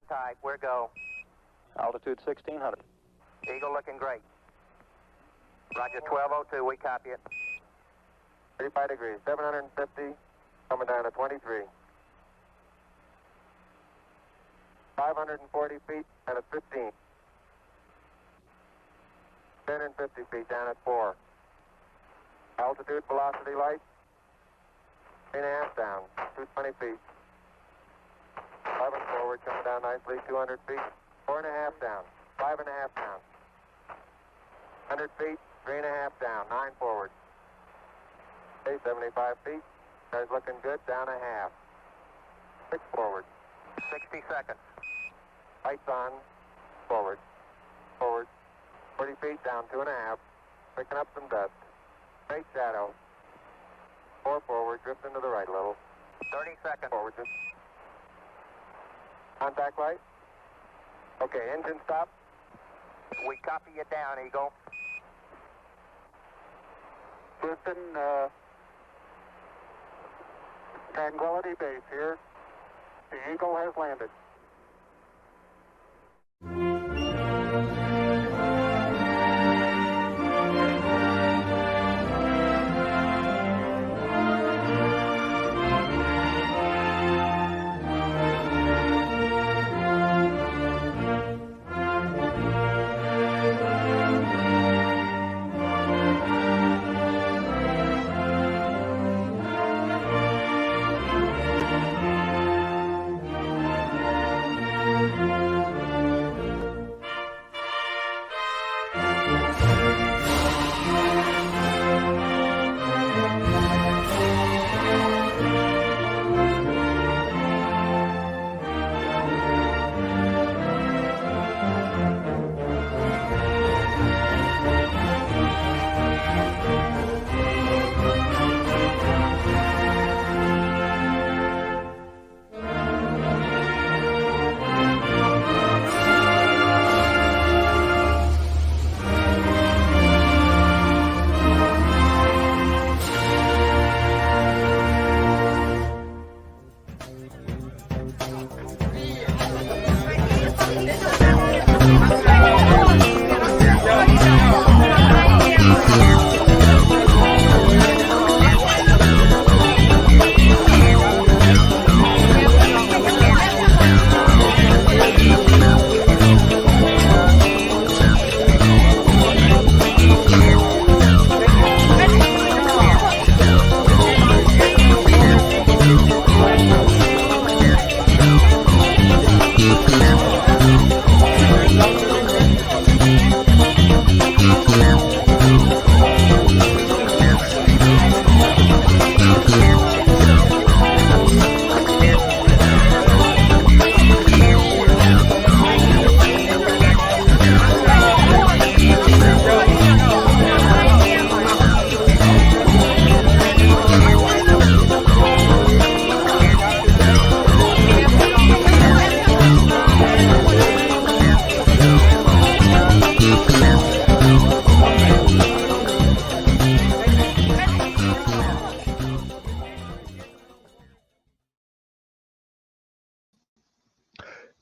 type. Where go? Altitude 1600. Eagle looking great. Roger, 1202, we copy it. 35 degrees, 750, coming down to 23. 540 feet and at 15. 1050 feet down at 4. Altitude, velocity light, 3.5 down, 220 feet. 11 forward, coming down nicely, 200 feet. 4.5 down, 5.5 down. 100 feet, 3.5 down, 9 forward. Okay, 75 feet. Car's looking good, down a half. 6 forward. 60 seconds. Lights on, forward. Forward. 40 feet, down 2.5. Picking up some dust. Straight shadow. 4 forward, drifting to the right a little. 30 seconds. Forward, just. Contact light. Okay, engine stop. We copy you down, Eagle. Houston, Tranquility Base here. The Eagle has landed.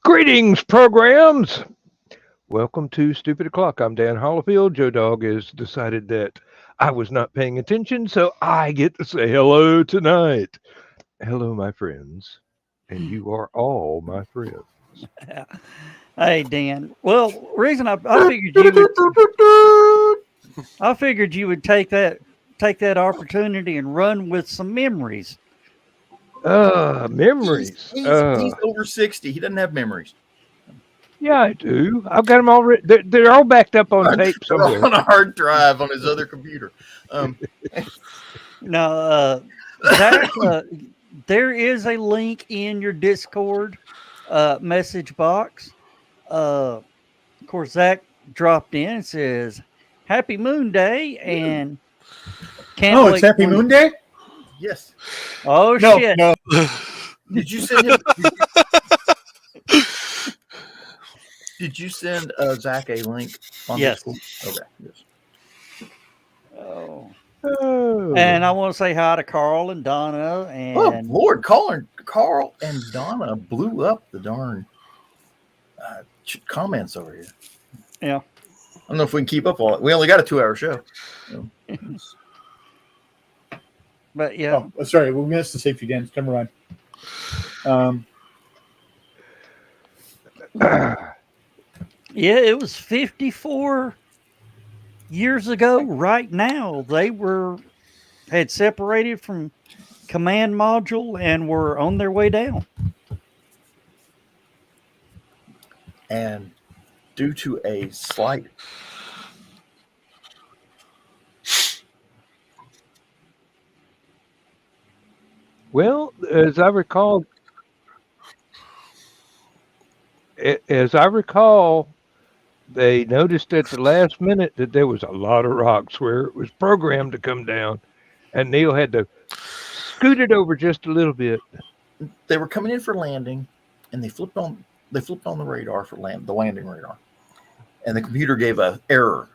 Greetings, programs. Welcome to Stupid O'Clock. I'm Dan Hollifield. Joe Dog has decided that I was not paying attention, so I get to say hello tonight. Hello, my friends. And you are all my friends. Hey, Dan. Well, reason I figured you would take that opportunity and run with some memories. Memories. He's over 60. He doesn't have memories. Yeah, I do. I've got them all written. They're all backed up on tape somewhere. On a hard drive on his other computer. Now, Zach, there is a link in your Discord message box. Of course, Zach dropped in and says, "Happy Moon Day," and can't wait. It's Happy Moon Day? Yes. Oh, No, shit. no. Did you send him? Did you send Zach a link? Yes. Okay. Yes. Oh. And I want to say hi to Carl and Donna. And Oh, Lord, Carl and Donna blew up the darn comments over here. Yeah. I don't know if we can keep up all it. We only got a 2-hour show. But yeah. Oh, sorry, we missed the safety dance. Never mind. Yeah, it was 54 years ago. Right now, they had separated from command module and were on their way down. And due to a slight Well, as I recall, they noticed at the last minute that there was a lot of rocks where it was programmed to come down, and Neil had to scoot it over just a little bit. they were coming in for landing, and they flipped on the radar for the landing radar, and the computer gave an error,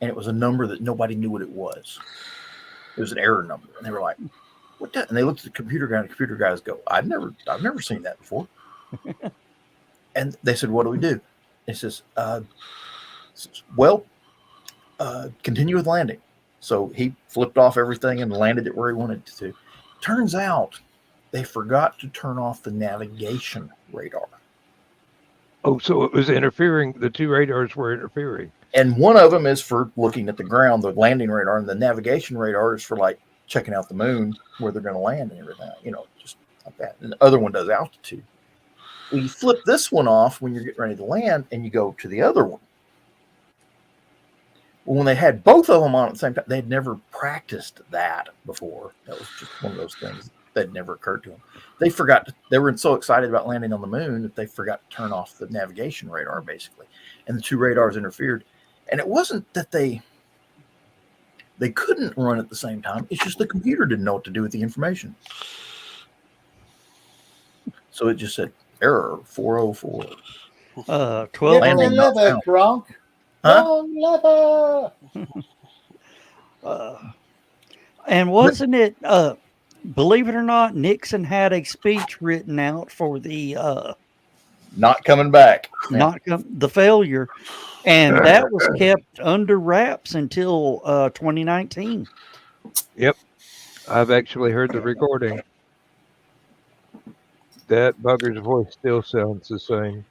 and it was a number that nobody knew what it was. It was an error number, and they were like, "What?" And they looked at the computer guy, and the computer guys go, "I've never seen that before." And they said, "What do we do?" It says, continue with landing." So he flipped off everything and landed it where he wanted to. Turns out they forgot to turn off the navigation radar. Oh, so it was interfering. The two radars were interfering. And one of them is for looking at the ground, the landing radar, and the navigation radar is for like checking out the moon where they're going to land and everything, just like that. And the other one does altitude. Well, you flip this one off when you're getting ready to land and you go to the other one. Well, when they had both of them on at the same time, they'd never practiced that before. That was just one of those things that never occurred to them. They forgot. They were so excited about landing on the moon that they forgot to turn off the navigation radar, basically. And the two radars interfered. And it wasn't that they couldn't run at the same time. It's just the computer didn't know what to do with the information. So it just said, error 404. 12. Landing not leather, found. Gronk. Huh? Wrong leather. And wasn't it, believe it or not, Nixon had a speech written out for the Not coming back. the failure, and that was kept under wraps until 2019. Yep, I've actually heard the recording. That bugger's voice still sounds the same.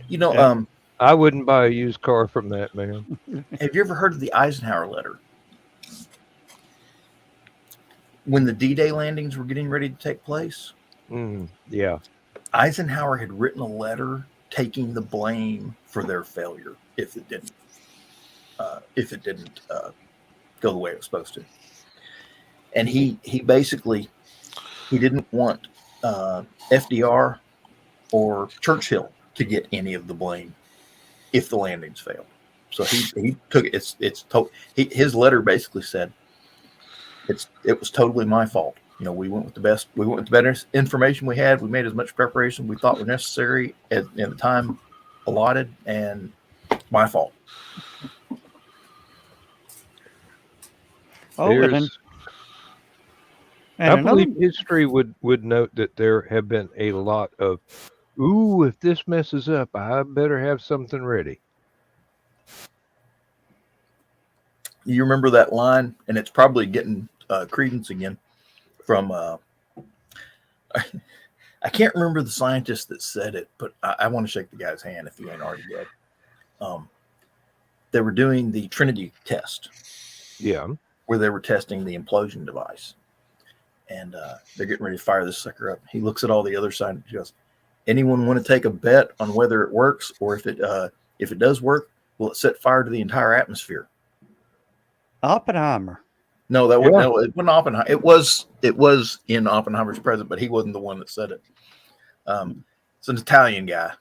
Yeah. I wouldn't buy a used car from that man. Have you ever heard of the Eisenhower letter? When the D-Day landings were getting ready to take place, Yeah. Eisenhower had written a letter taking the blame for their failure if it didn't go the way it was supposed to. And he basically didn't want FDR or Churchill to get any of the blame if the landings failed. So he took it. His letter basically said it was totally my fault. We went with the best. We went with the better information we had. We made as much preparation we thought was necessary at the time allotted, and my fault. Oh, I believe history would note that there have been a lot of, if this messes up, I better have something ready. You remember that line, and it's probably getting credence again from I can't remember the scientist that said it, but I want to shake the guy's hand if he ain't already dead. They were doing the Trinity test. Yeah. Where they were testing the implosion device. And they're getting ready to fire this sucker up. He looks at all the other scientists and goes, anyone want to take a bet on whether it works, or if it does work, will it set fire to the entire atmosphere? Oppenheimer. No, it wasn't Oppenheimer. It was in Oppenheimer's presence, but he wasn't the one that said it. It's an Italian guy.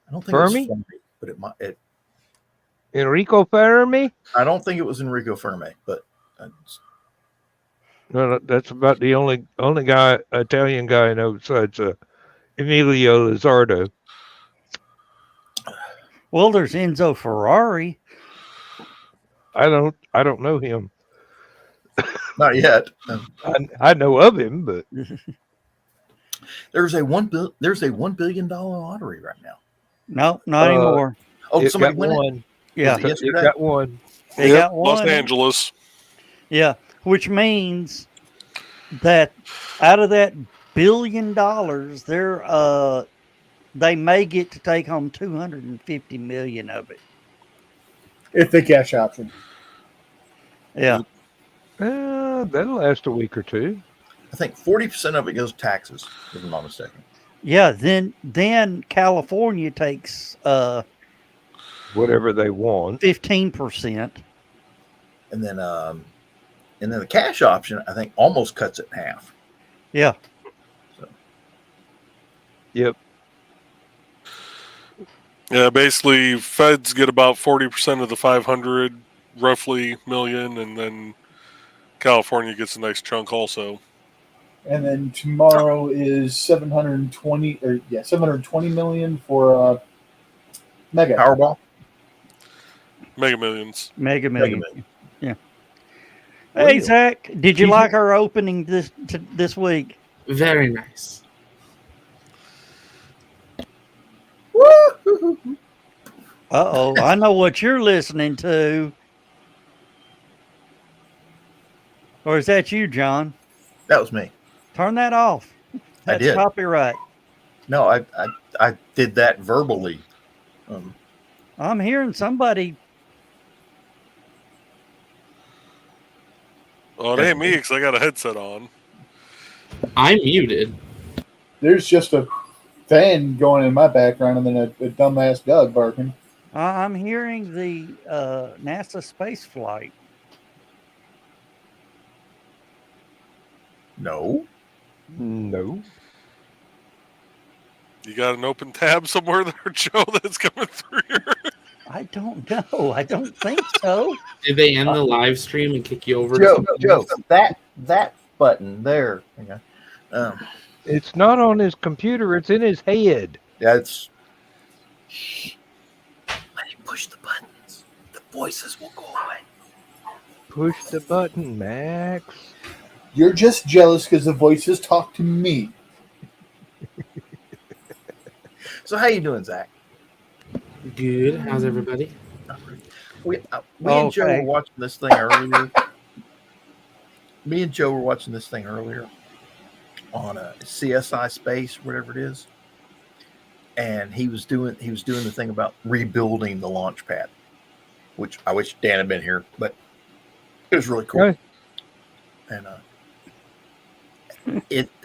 I don't think Fermi? it was Fermi, but it might. Enrico Fermi? I don't think it was Enrico Fermi, but No, that's about the only Italian guy I know besides Emilio Lizardo. Well, there's Enzo Ferrari. I don't know him. not yet. I know of him, but There's a $1 billion lottery right now. No, not Uh, anymore. Oh, It somebody got win it? one. Yeah, Was it It yesterday? got one. they Yep, got Los one. Angeles. Yeah, which means that out of that $1 billion, they may get to take home 250 million of it. If they cash option. Yeah, That'll last a week or two. I think 40% of it goes to taxes, if I'm not mistaken. yeah. Then California takes Whatever they want. 15%. And then the cash option, I think, almost cuts it in half. Yeah, Yep. Yeah, basically, feds get about 40% of the 500 roughly million, and then California gets a nice chunk also. And then tomorrow is 720 million for Mega. Powerball? Mega Millions. Mega Mega Million. Million. Yeah. Well, Hey Zach, did you Keith- like our opening this week? Very nice. Woo! Uh-oh, I know what you're listening to. Or is that you, John? That was me. Turn that off. That's did. copyright. No, I did that verbally. I'm hearing somebody. Oh, it ain't me because I got a headset on. I'm muted. There's just a fan going in my background and then a dumbass dog barking. I'm hearing the NASA space flight. No. No. You got an open tab somewhere there, Joe, that's coming through here? I don't know. I don't think so. Did they end the live stream and kick you over? Joe, that button there. Okay. It's not on his computer. It's in his head. That's. When you push the buttons, the voices will go away. Push the button, Max. You're just jealous because the voices talk to me. So how you doing, Zach? Good. How's everybody? We and Joe were watching this thing earlier. Me and Joe were watching this thing earlier on a CSI Space, whatever it is, and he was doing the thing about rebuilding the launch pad, which I wish Dan had been here, but it was really cool. Okay. And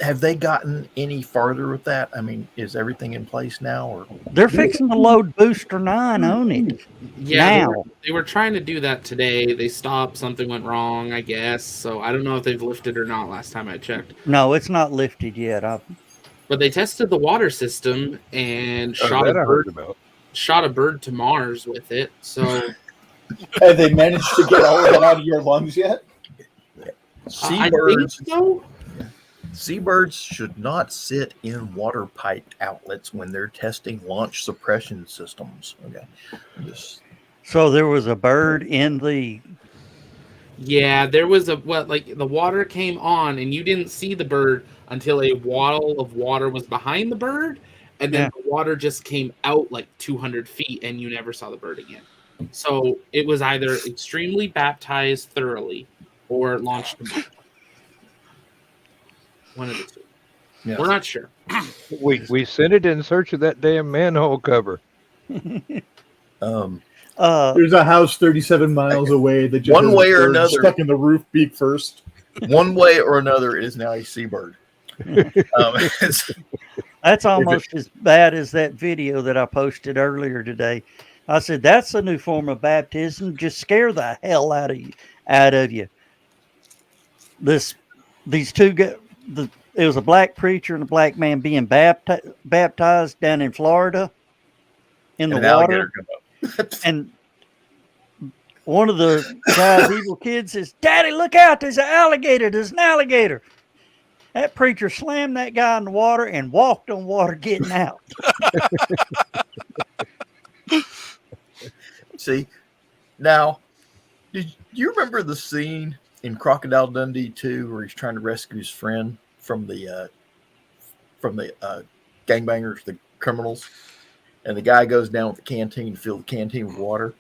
have they gotten any farther with that? I mean, is everything in place now, or They're fixing to load Booster 9 on it. Yeah, Now. they were trying to do that today. They stopped. Something went wrong, I guess. So I don't know if they've lifted or not. Last time I checked, No, it's not lifted yet. but they tested the water system and shot that I a heard bird. about. Shot a bird to Mars with it. So Have they managed to get all of that out of your lungs yet? I think seabirds? so. Seabirds should not sit in water pipe outlets when they're testing launch suppression systems. Okay, So there was a bird in the. Yeah, there was the water came on and you didn't see the bird until a wall of water was behind the bird, and then the water just came out like 200 feet and you never saw the bird again. So it was either extremely baptized thoroughly or launched to Mars. One of the two. Yeah. We're not sure. We sent it in search of that damn manhole cover. There's a house 37 miles away that just one has a way or bird another stuck in the roof beak first. one way or another is now a seabird. That's almost as bad as that video that I posted earlier today. I said that's a new form of baptism. Just scare the hell out of you. These two it was a black preacher and a black man being baptized down in Florida in the water. And one of the guy's evil kids says, "Daddy, look out, there's an alligator, That preacher slammed that guy in the water and walked on water getting out. See, now, do you remember the scene in Crocodile Dundee 2 where he's trying to rescue his friend from the gangbangers, the criminals? and the guy goes down with the canteen to fill the canteen with water,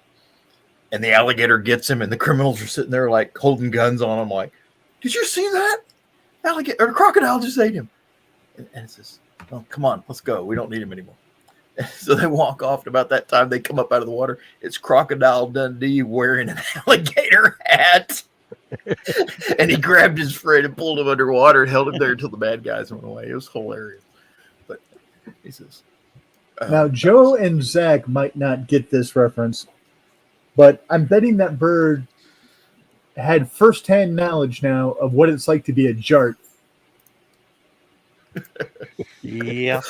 and the alligator gets him, and the criminals are sitting there like holding guns on him, like, "Did you see that? Alligator or the crocodile just ate him." And it says, "Oh, come on, let's go. We don't need him anymore." So they walk off, and about that time they come up out of the water. It's Crocodile Dundee wearing an alligator hat. And he grabbed his friend and pulled him underwater and held him there until the bad guys went away. It was hilarious. But he says, Now, Joe and Zach might not get this reference, but I'm betting that bird had firsthand knowledge now of what it's like to be a jart. Yeah.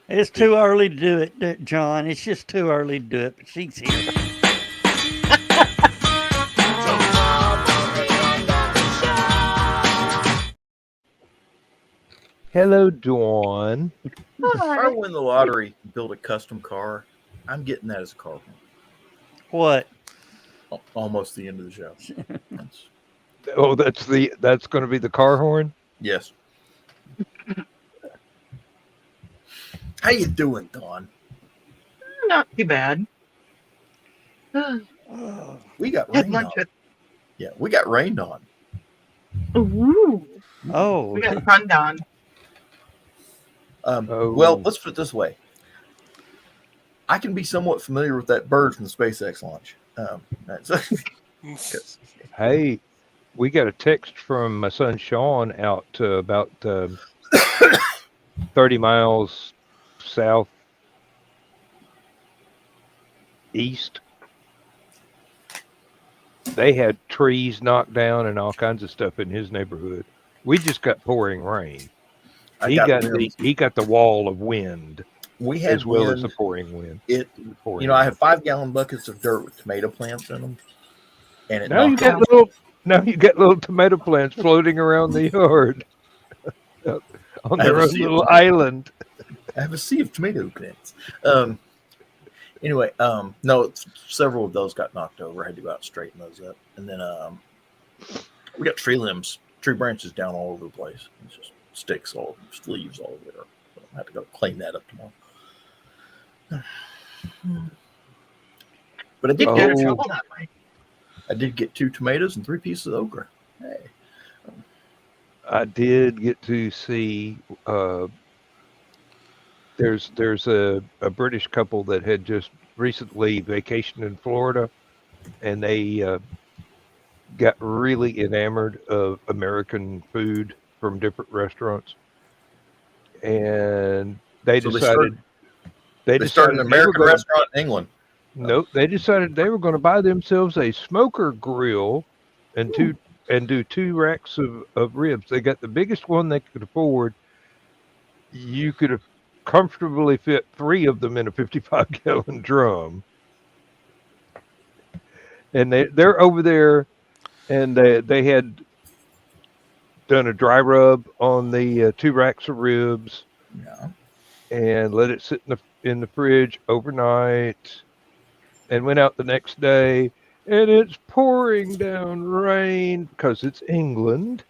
It's too early to do it, John. It's just too early to do it, but she's here. Hello, Dawn. if I win the lottery and build a custom car, I'm getting that as a car. What? Almost the end of the show. Oh, that's going to be the car horn. Yes. How you doing, Dawn? Not too bad. We got Had rained lunch on. with. Yeah, we got rained on. Ooh. Oh, We got run on. Well, let's put it this way. I can be somewhat familiar with that bird from the SpaceX launch. Hey, we got a text from my son Sean out about 30 miles south east. They had trees knocked down and all kinds of stuff in his neighborhood. We just got pouring rain. He got the wall of wind we had as well wind. as the pouring wind. I have 5-gallon buckets of dirt with tomato plants in them, and it Now you got little tomato plants floating around the yard on their own little island. I have a sea of tomato plants. Anyway, no, several of those got knocked over. I had to go out and straighten those up, and then we got tree branches down all over the place. It's just sticks, leaves all over there. So I have to go clean that up tomorrow. But I did Get out of trouble that way. I did get 2 tomatoes and 3 pieces of okra. Hey. I did get to see. There's a British couple that had just recently vacationed in Florida, and they got really enamored of American food from different restaurants, and they decided they started an American restaurant in England. Nope, they decided they were going to buy themselves a smoker grill and do 2 racks of ribs. They got the biggest one they could afford. You could have comfortably fit 3 of them in a 55-gallon drum. And they're over there, and they had done a dry rub on the 2 racks of ribs, and let it sit in the fridge overnight, and went out the next day, and it's pouring down rain because it's England,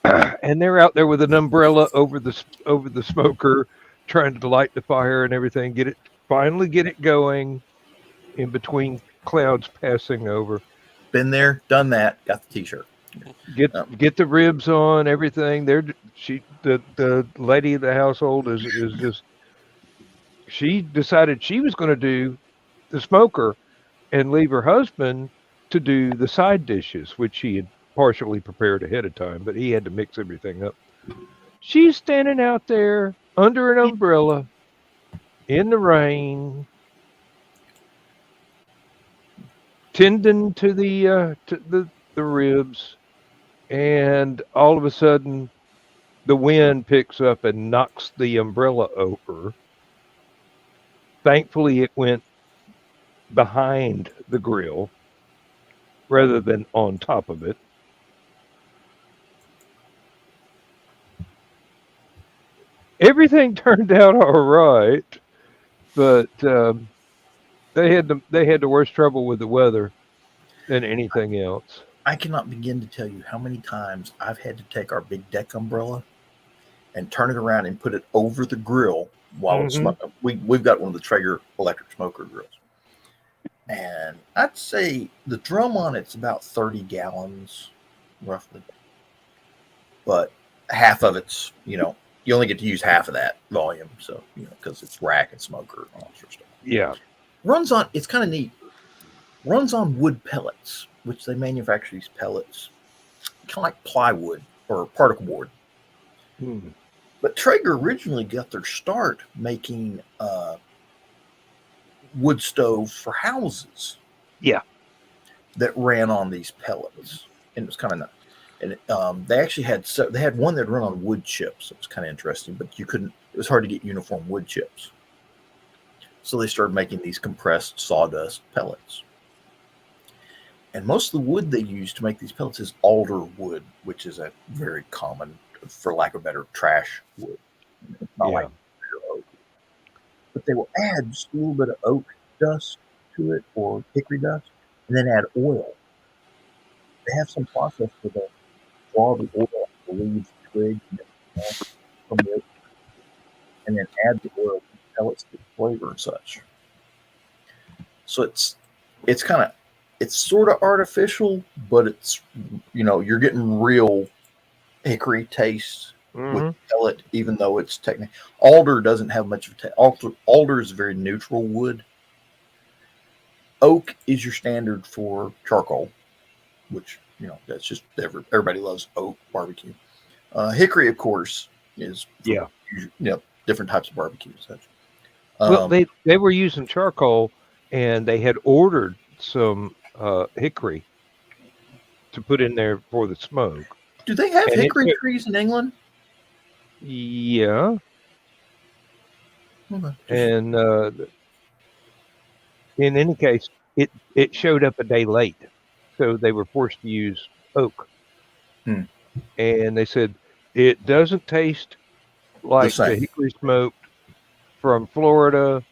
and they're out there with an umbrella over the smoker, trying to light the fire and everything, finally get it going in between clouds passing over. Been there, done that, got the t-shirt. Get the ribs on, everything. The lady of the household is just, she decided she was going to do the smoker and leave her husband to do the side dishes, which he had partially prepared ahead of time, but he had to mix everything up. She's standing out there under an umbrella in the rain, tending to the ribs, and all of a sudden the wind picks up and knocks the umbrella over. Thankfully, it went behind the grill rather than on top of it. Everything turned out all right, but they had the worst trouble with the weather than anything else. I cannot begin to tell you how many times I've had to take our big deck umbrella and turn it around and put it over the grill while it's smoking. We've got one of the Traeger electric smoker grills. And I'd say the drum on it's about 30 gallons, roughly. But half of it's, you only get to use half of that volume. So, because it's rack and smoker and all sorts of stuff. Yeah. It's kind of neat. Runs on wood pellets, which they manufacture these pellets, kind of like plywood or particle board. But Traeger originally got their start making wood stove for houses. Yeah. That ran on these pellets, and it was kind of nice. And they actually had one that ran on wood chips. It was kind of interesting, but you couldn't. It was hard to get uniform wood chips. So they started making these compressed sawdust pellets. And most of the wood they use to make these pellets is alder wood, which is a very common, for lack of a better, trash wood. It's not like oak. But they will add just a little bit of oak dust to it or hickory dust, and then add oil. They have some process where they draw the oil off the leaves, twigs, from the oak, and then add the oil to the pellets to flavor and such. So it's kind of, it's sort of artificial, but it's, you're getting real hickory taste with pellet, even though it's technically, alder doesn't have much of a alder is a very neutral wood. Oak is your standard for charcoal, which, that's just, everybody loves oak barbecue. Hickory, of course, is different types of barbecue and such. Well, they were using charcoal, and they had ordered some hickory to put in there for the smoke. Do they have hickory trees in England? Yeah. Okay. And in any case, it showed up a day late, so they were forced to use oak. And they said it doesn't taste like the hickory smoke from Florida,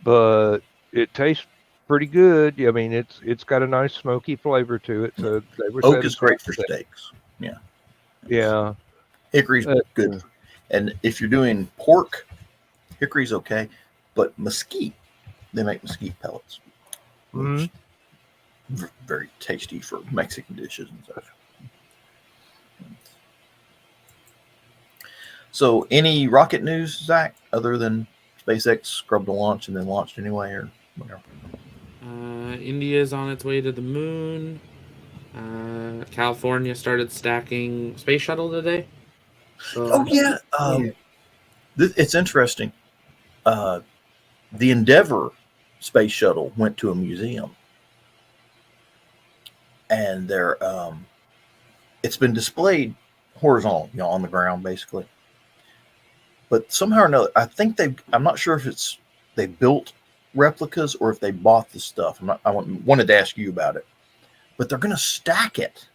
but it tastes pretty good. I mean, it's got a nice smoky flavor to it. So they were oak is great for steaks. Yeah. Hickory's good. And if you're doing pork, hickory's okay. But mesquite, they make mesquite pellets. Very tasty for Mexican dishes and such. So, any rocket news, Zach, other than SpaceX scrubbed a launch and then launched anyway, or whatever? India's on its way to the moon. California started stacking space shuttle today. So, it's interesting. The Endeavour space shuttle went to a museum, and it's been displayed horizontal, on the ground, basically. But somehow or another, I think I'm not sure if they built replicas or if they bought the stuff. I wanted to ask you about it. But they're going to stack it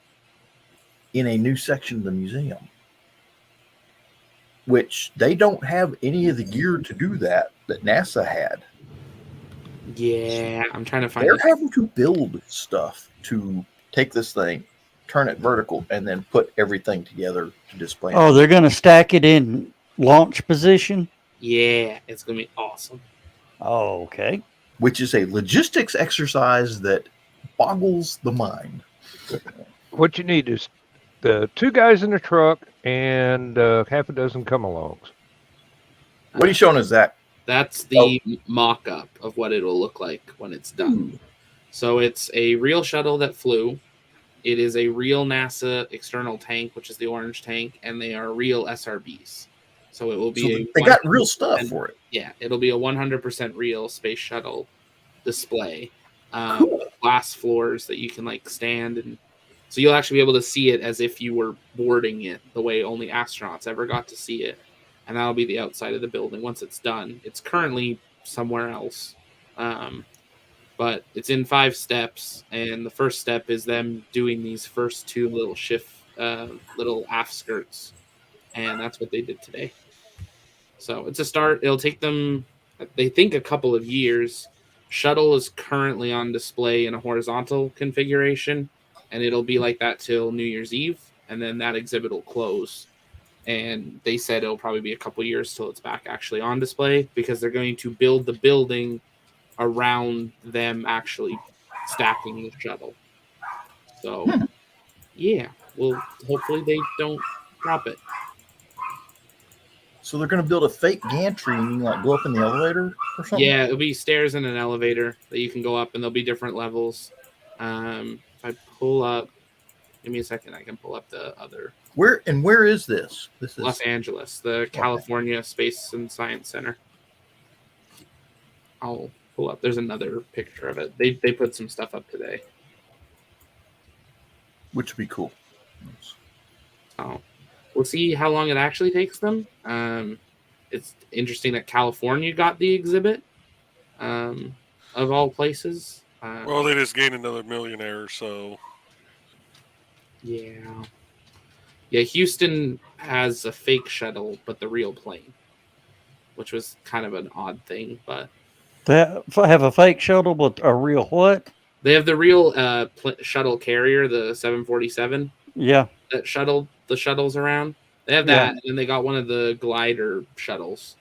in a new section of the museum, which they don't have any of the gear to do that NASA had. Yeah, I'm trying to find They're having to build stuff to take this thing, turn it vertical, and then put everything together to display. Oh, they're going to stack it in launch position? Yeah, it's going to be awesome. Oh, okay. Which is a logistics exercise that boggles the mind. What you need is the 2 guys in the truck and half a dozen come-alongs. What are you showing us, Zach? That's the mock-up of what it'll look like when it's done. So it's a real shuttle that flew. It is a real NASA external tank, which is the orange tank, and they are real SRBs. So it will be they got real stuff for it. Yeah, it'll be a 100% real space shuttle display. Glass floors that you can stand, and so you'll actually be able to see it as if you were boarding it, the way only astronauts ever got to see it. And that'll be the outside of the building once it's done. It's currently somewhere else, but it's in 5 steps, and the first step is them doing these first 2 little aft skirts, and that's what they did today. So it's a start. It'll take them, they think, a couple of years. Shuttle is currently on display in a horizontal configuration, and it'll be like that till New Year's Eve, and then that exhibit will close. and they said it'll probably be a couple years till it's back actually on display because they're going to build the building around them actually stacking the shuttle. So, yeah, well, hopefully they don't drop it. So they're going to build a fake gantry and you can like go up in the elevator or something? Yeah, it'll be stairs and an elevator that you can go up, and there'll be different levels. If I pull up, give me a second, I can pull up the other. Where is this? This is Los Angeles, the California Space and Science Center. I'll pull up. There's another picture of it. They put some stuff up today. Which would be cool. So we'll see how long it actually takes them. It's interesting that California got the exhibit of all places. Well, they just gained another millionaire, so Yeah. Houston has a fake shuttle, but the real plane, which was kind of an odd thing. But They have a fake shuttle, but a real what? they have the real shuttle carrier, the 747. Yeah. That the shuttles around. They have that, and they got one of the glider shuttles,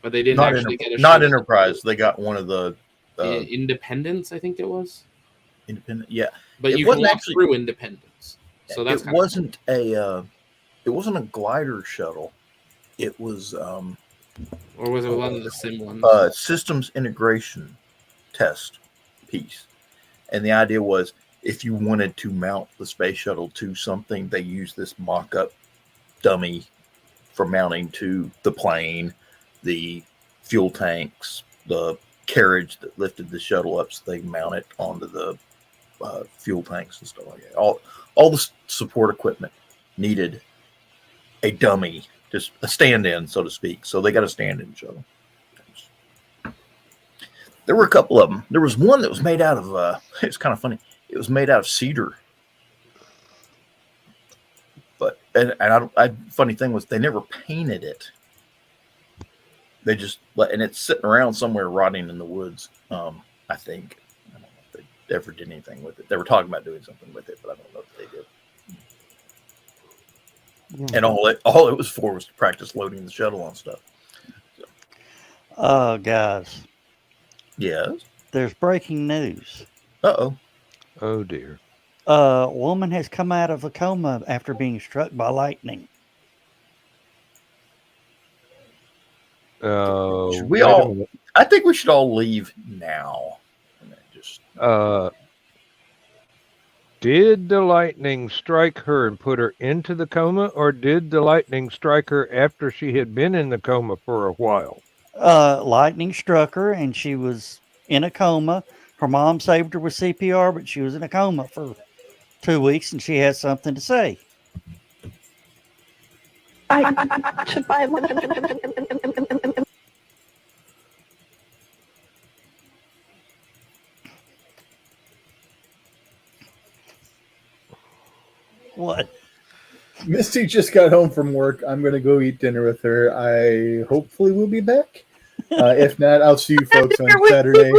but they didn't actually get a not Enterprise. They got one of the Independence, I think it was. Independent, yeah. But you can walk through Independence, so that's it wasn't a glider shuttle. It was or was it one of the sim ones? Systems integration test piece, and the idea was if you wanted to mount the space shuttle to something, they used this mock-up dummy for mounting to the plane, the fuel tanks, the carriage that lifted the shuttle up, so they mount it onto the fuel tanks and stuff like that. All the support equipment needed a dummy, just a stand-in, so to speak. So they got a stand-in shuttle. There were a couple of them. There was one that was made out of, it's kind of funny. It was made out of cedar. But, funny thing was they never painted it. They just and it's sitting around somewhere rotting in the woods. I think. I don't know if they ever did anything with it. They were talking about doing something with it, but I don't know if they did. And all it was for was to practice loading the shuttle on stuff. So. Guys. Yes. There's breaking news. Uh-oh. Oh dear. A woman has come out of a coma after being struck by lightning. Should we all? I think we should all leave now. Did the lightning strike her and put her into the coma, or did the lightning strike her after she had been in the coma for a while? Lightning struck her, and she was in a coma. Her mom saved her with CPR, but she was in a coma for 2 weeks, and she has something to say. I should buy What? Misty just got home from work. I'm going to go eat dinner with her. I hopefully will be back. If not, I'll see you folks on Saturday.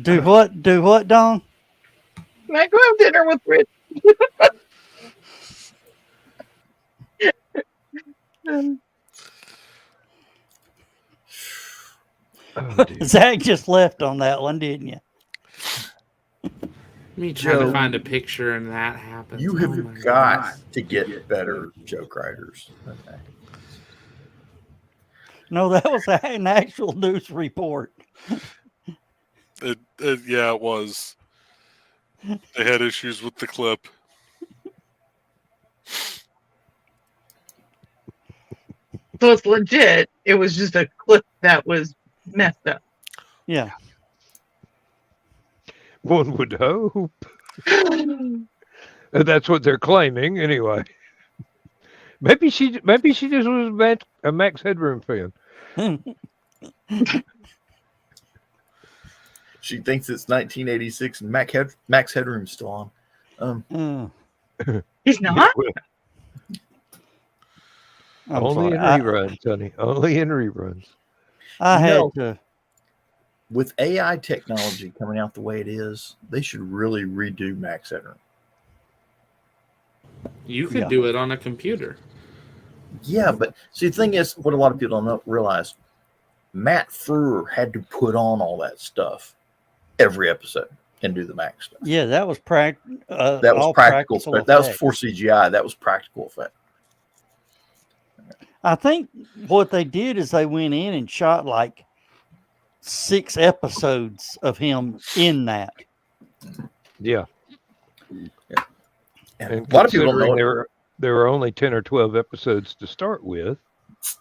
Do what? Do what, Dawn? I go have dinner with Rich. Zach just left on that one, didn't you? Me trying to find a picture and that happens. You have got to get better joke writers. Okay. No, that was an actual news report. It was. They had issues with the clip. So it's legit. It was just a clip that was messed up. Yeah. One would hope. That's what they're claiming, anyway. Maybe she just was a Max Headroom fan. She thinks it's 1986 and Max Headroom's still on. He's not? Only in reruns, honey. Only in reruns. I had to. With AI technology coming out the way it is, they should really redo Max Headroom. You could do it on a computer. Yeah, but see, the thing is, what a lot of people don't realize, Matt Frewer had to put on all that stuff every episode and do the Mac stuff. Yeah, that was that was all practical. effect. That was for CGI. That was practical effect. I think what they did is they went in and shot like 6 episodes of him in that. Yeah. And a lot of people don't know there were only 10 or 12 episodes to start with.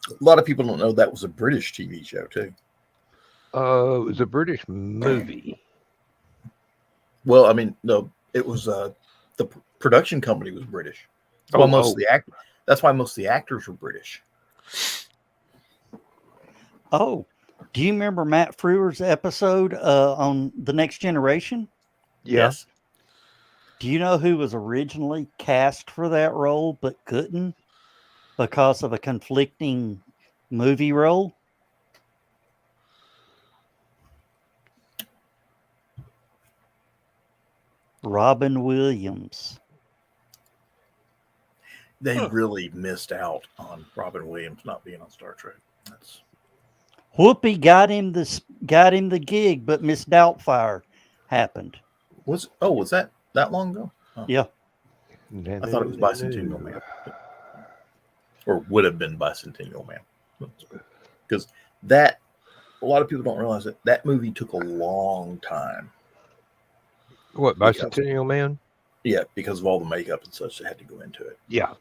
A lot of people don't know that was a British TV show too. It was a British movie. Well, I mean, no, it was the production company was British. That's why most of the actors were British. Oh, do you remember Matt Frewer's episode on The Next Generation? Yes. Do you know who was originally cast for that role but couldn't because of a conflicting movie role? Robin Williams. They really missed out on Robin Williams not being on Star Trek. Whoopi got him the gig, but Miss Doubtfire happened. Was that long ago? Oh. Yeah. I thought it was Bicentennial Man. Or would have been Bicentennial Man. Because a lot of people don't realize that movie took a long time. What, Bicentennial Man? Yeah, because of all the makeup and such that had to go into it. Yeah.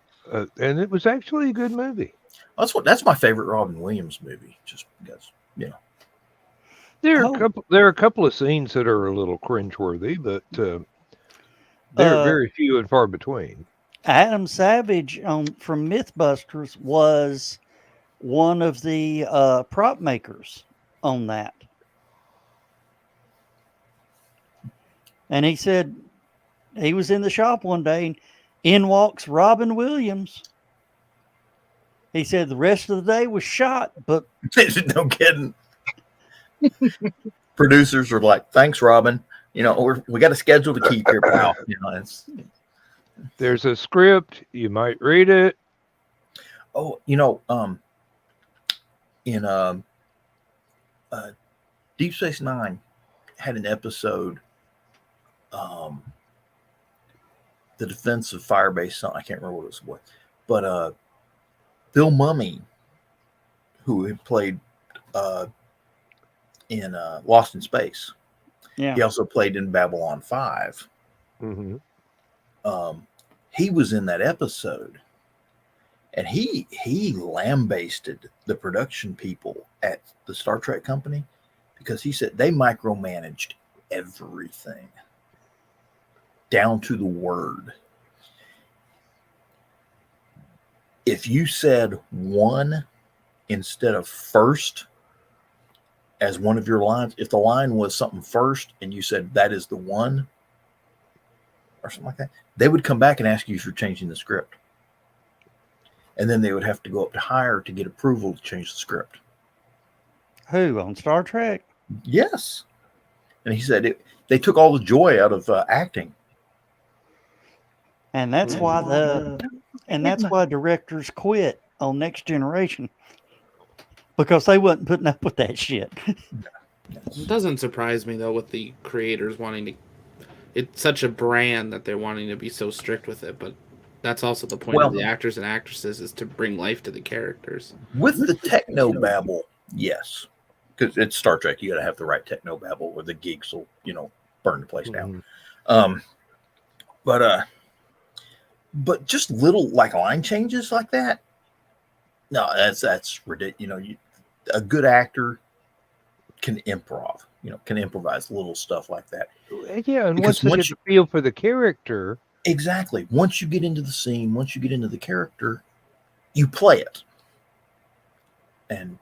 And it was actually a good movie. That's my favorite Robin Williams movie, just because, There are a couple of scenes that are a little cringeworthy, but they're very few and far between. Adam Savage from Mythbusters was one of the prop makers on that. And he said he was in the shop one day and in walks Robin Williams. He said the rest of the day was shot, but no kidding. Producers are like, "Thanks, Robin. We got a schedule to keep here, pal." There's a script. You might read it. Oh, in Deep Space Nine had an episode, the defense of Firebase. Something I can't remember what it was, but Bill Mumy, who had played in Lost in Space, he also played in Babylon 5. Mm-hmm. He was in that episode, and he lambasted the production people at the Star Trek company because he said they micromanaged everything down to the word. If you said one instead of first as one of your lines, if the line was something first and you said that is the one or something like that, they would come back and ask you if you're changing the script. And then they would have to go up to higher to get approval to change the script. Who, on Star Trek? Yes. And he said they took all the joy out of acting. And that's why directors quit on Next Generation. Because they wasn't putting up with that shit. It doesn't surprise me though with the creators wanting to. It's such a brand that they're wanting to be so strict with it, but that's also the point of the actors and actresses is to bring life to the characters. With the technobabble, yes, because it's Star Trek. You got to have the right technobabble, or the geeks will, burn the place down. But just little line changes like that. No, that's ridiculous. A good actor can improv. Can improvise little stuff like that. Yeah, and once you get the feel for the character. Exactly. Once you get into the scene, once you get into the character, you play it. And,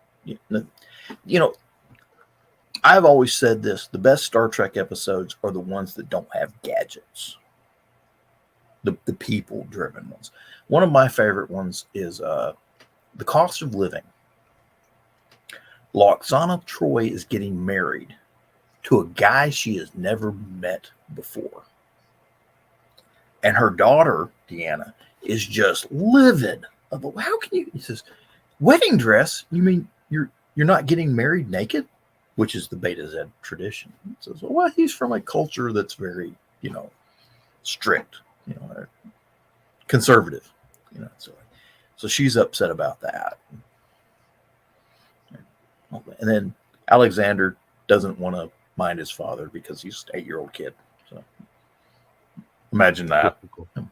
I've always said this, the best Star Trek episodes are the ones that don't have gadgets. The people-driven ones. One of my favorite ones is The Cost of Living. Loxana Troy is getting married to a guy she has never met before. And her daughter, Deanna, is just livid. How can you? He says, wedding dress? You mean you're not getting married naked? Which is the Beta Z tradition. He says, well, he's from a culture that's very, strict, conservative, So she's upset about that. And then Alexander doesn't want to mind his father because he's an 8-year-old kid. So imagine that.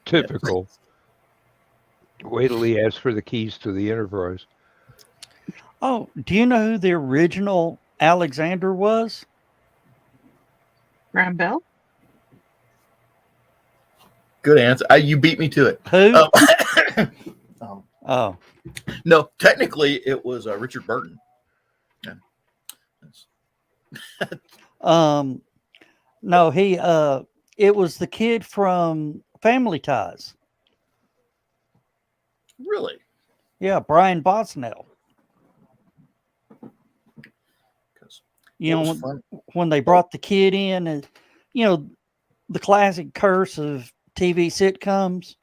Typical. Wait till he asks for the keys to the Enterprise. Oh, do you know who the original Alexander was? Graham Bell? Good answer. You beat me to it. Who? Oh. No, technically it was Richard Burton. Yeah. No, it was the kid from Family Ties. Really? Yeah, Brian Bosnell. When they brought the kid in, and the classic curse of TV sitcoms,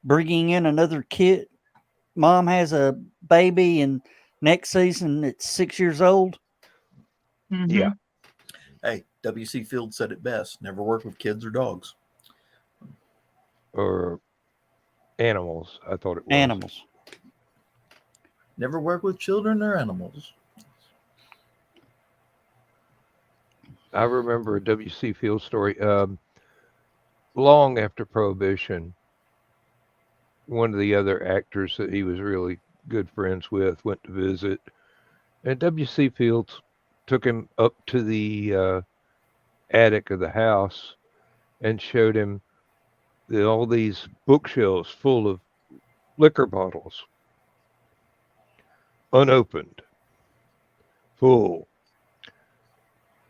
bringing in another kid. Mom has a baby, and next season it's 6 years old. Mm-hmm. Yeah. Hey, W.C. Fields said it best: never work with kids or dogs. Or animals, I thought it was. Animals. Never work with children or animals. I remember a W.C. Fields story. Long after Prohibition, one of the other actors that he was really good friends with went to visit, and W.C. Fields took him up to the attic of the house and showed him all these bookshelves full of liquor bottles, unopened, full.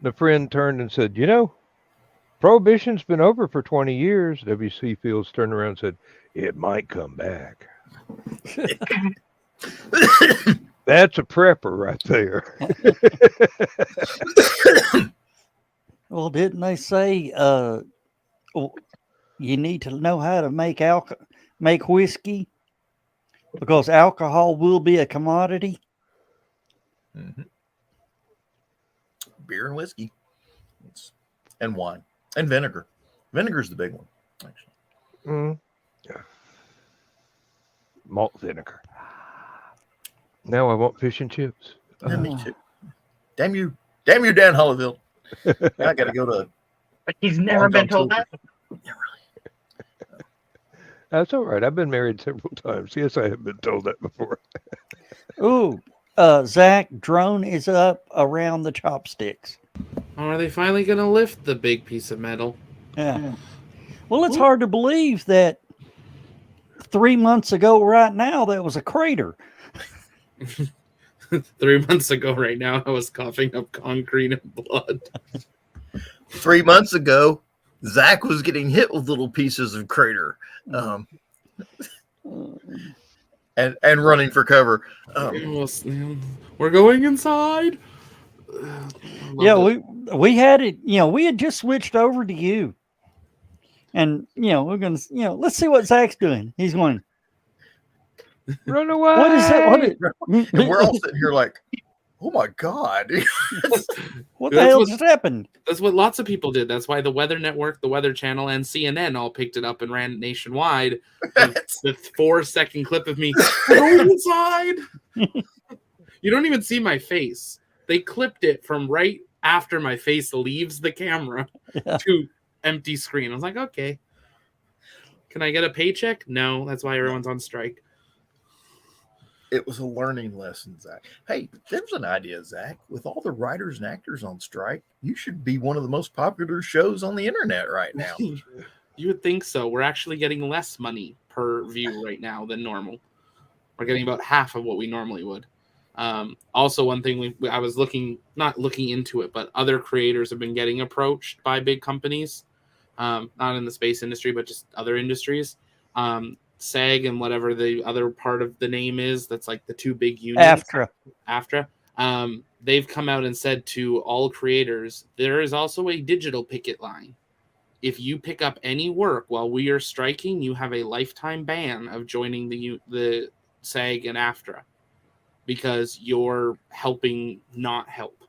The friend turned and said, Prohibition's been over for 20 years. W.C. Fields turned around and said, it might come back. That's a prepper right there. Well, didn't they say you need to know how to make whiskey because alcohol will be a commodity? Mm-hmm. Beer and whiskey, and wine, and vinegar. Vinegar's the big one, actually. Yeah. Malt vinegar. Now I want fish and chips. Yeah, me too. Damn you, Dan Hollifield. I got to go to. But he's never been told that. Yeah, really. That's all right. I've been married several times. Yes, I have been told that before. Ooh, Zach, drone is up around the chopsticks. Are they finally going to lift the big piece of metal? Yeah. Well, it's hard to believe that 3 months ago right now that was a crater. 3 months ago right now I was coughing up concrete and blood. 3 months ago, Zach was getting hit with little pieces of crater. And running for cover. We're going inside. Yeah, we had it. We had just switched over to you, and we're gonna. Let's see what Zach's doing. He's going. Run away! What is that? And we're all sitting here like, oh my god! What the hell just happened? That's what lots of people did. That's why the Weather Network, the Weather Channel, and CNN all picked it up and ran it nationwide. It's the 4-second clip of me going inside. You don't even see my face. They clipped it from right after my face leaves the camera to empty screen. I was like, okay. Can I get a paycheck? No, that's why everyone's on strike. It was a learning lesson, Zach. Hey, there's an idea, Zach. With all the writers and actors on strike, you should be one of the most popular shows on the internet right now. You would think so. We're actually getting less money per view right now than normal. We're getting about half of what we normally would. Also, one thing I was not looking into it, but other creators have been getting approached by big companies, not in the space industry, but just other industries. SAG and whatever the other part of the name is, that's like the two big unions. AFTRA. They've come out and said to all creators, there is also a digital picket line. if you pick up any work while we are striking, you have a lifetime ban of joining the SAG and AFTRA because you're helping not help.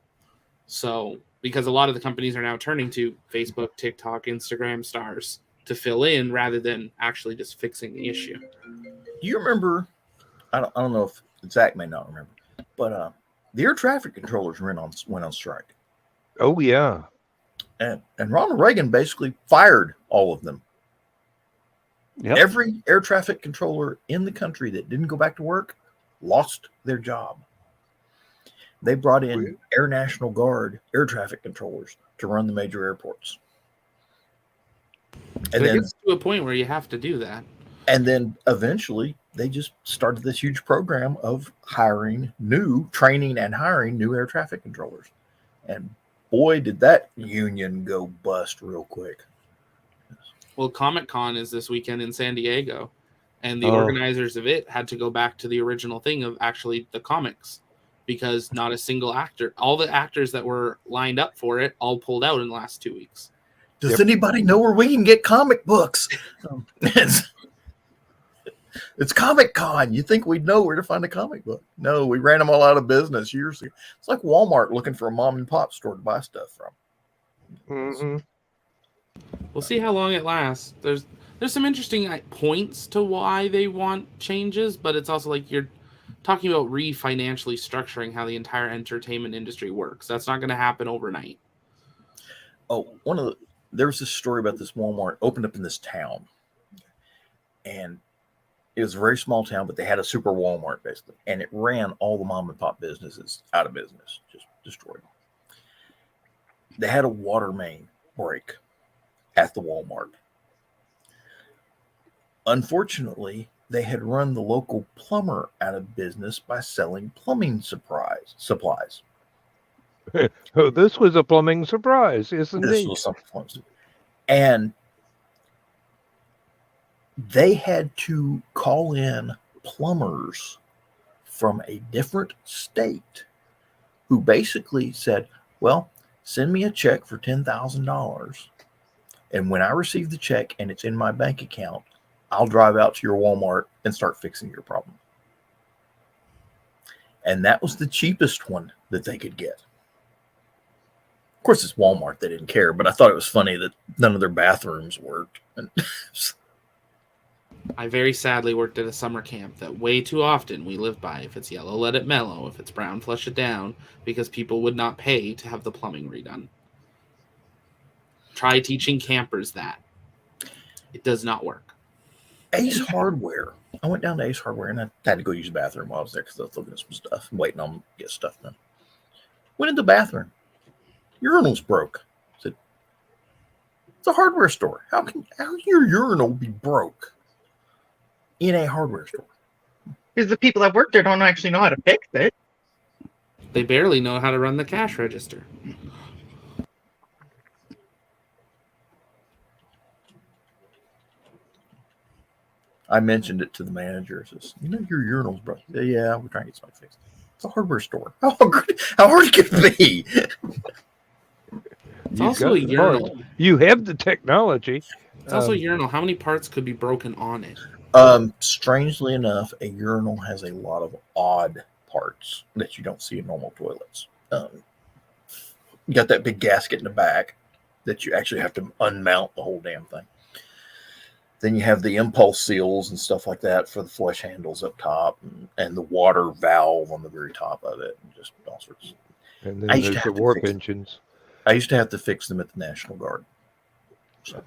So, because a lot of the companies are now turning to Facebook, TikTok, Instagram stars to fill in rather than actually just fixing the issue. Do you remember? I don't know if Zach may not remember, but the air traffic controllers went on strike. Oh yeah. And Ronald Reagan basically fired all of them. Yep. Every air traffic controller in the country that didn't go back to work lost their job. They brought in Air National Guard air traffic controllers to run the major airports. And It then gets to a point where you have to do that. And then eventually they just started this huge program of training and hiring new air traffic controllers. And boy, did that union go bust real quick. Well, Comic-Con is this weekend in San Diego, and the organizers of it had to go back to the original thing of actually the comics, because not a single actor, all the actors that were lined up for it all pulled out in the last 2 weeks. Does anybody know where we can get comic books? It's Comic-Con. You think we'd know where to find a comic book? No, we ran them all out of business years ago. It's like Walmart looking for a mom and pop store to buy stuff from. Mm-hmm. We'll see how long it lasts. There's some interesting points to why they want changes, but it's also like you're talking about financially structuring how the entire entertainment industry works. That's not going to happen overnight. Oh, there was this story about this Walmart opened up in this town, and it was a very small town, but they had a super Walmart basically, and it ran all the mom and pop businesses out of business, just destroyed them. They had a water main break at the Walmart. Unfortunately, they had run the local plumber out of business by selling plumbing supplies. Oh, this was a plumbing surprise, isn't it? This was something. And they had to call in plumbers from a different state who basically said, well, send me a check for $10,000. And when I receive the check and it's in my bank account, I'll drive out to your Walmart and start fixing your problem. And that was the cheapest one that they could get. Of course, it's Walmart. They didn't care, but I thought it was funny that none of their bathrooms worked. I very sadly worked at a summer camp that way too often we live by. If it's yellow, let it mellow. If it's brown, flush it down, because people would not pay to have the plumbing redone. Try teaching campers that. It does not work. Ace Hardware. I went down to Ace Hardware and I had to go use the bathroom while I was there because I was looking at some stuff and waiting on them to get stuff done. Went in the bathroom. Urinal's broke. I said, it's a hardware store. How can your urinal be broke in a hardware store? Because the people that work there don't actually know how to fix it. They barely know how to run the cash register. I mentioned it to the manager. Says, your urinal's broke. Yeah, we're trying to get something fixed. It's a hardware store. How hard could it be? It's also a urinal. You have the technology. It's also a urinal. How many parts could be broken on it? Strangely enough, a urinal has a lot of odd parts that you don't see in normal toilets. You got that big gasket in the back that you actually have to unmount the whole damn thing. Then you have the impulse seals and stuff like that for the flush handles up top, and the water valve on the very top of it, and just all sorts. And then there's the warp engines. I used to have to fix them at the National Guard. So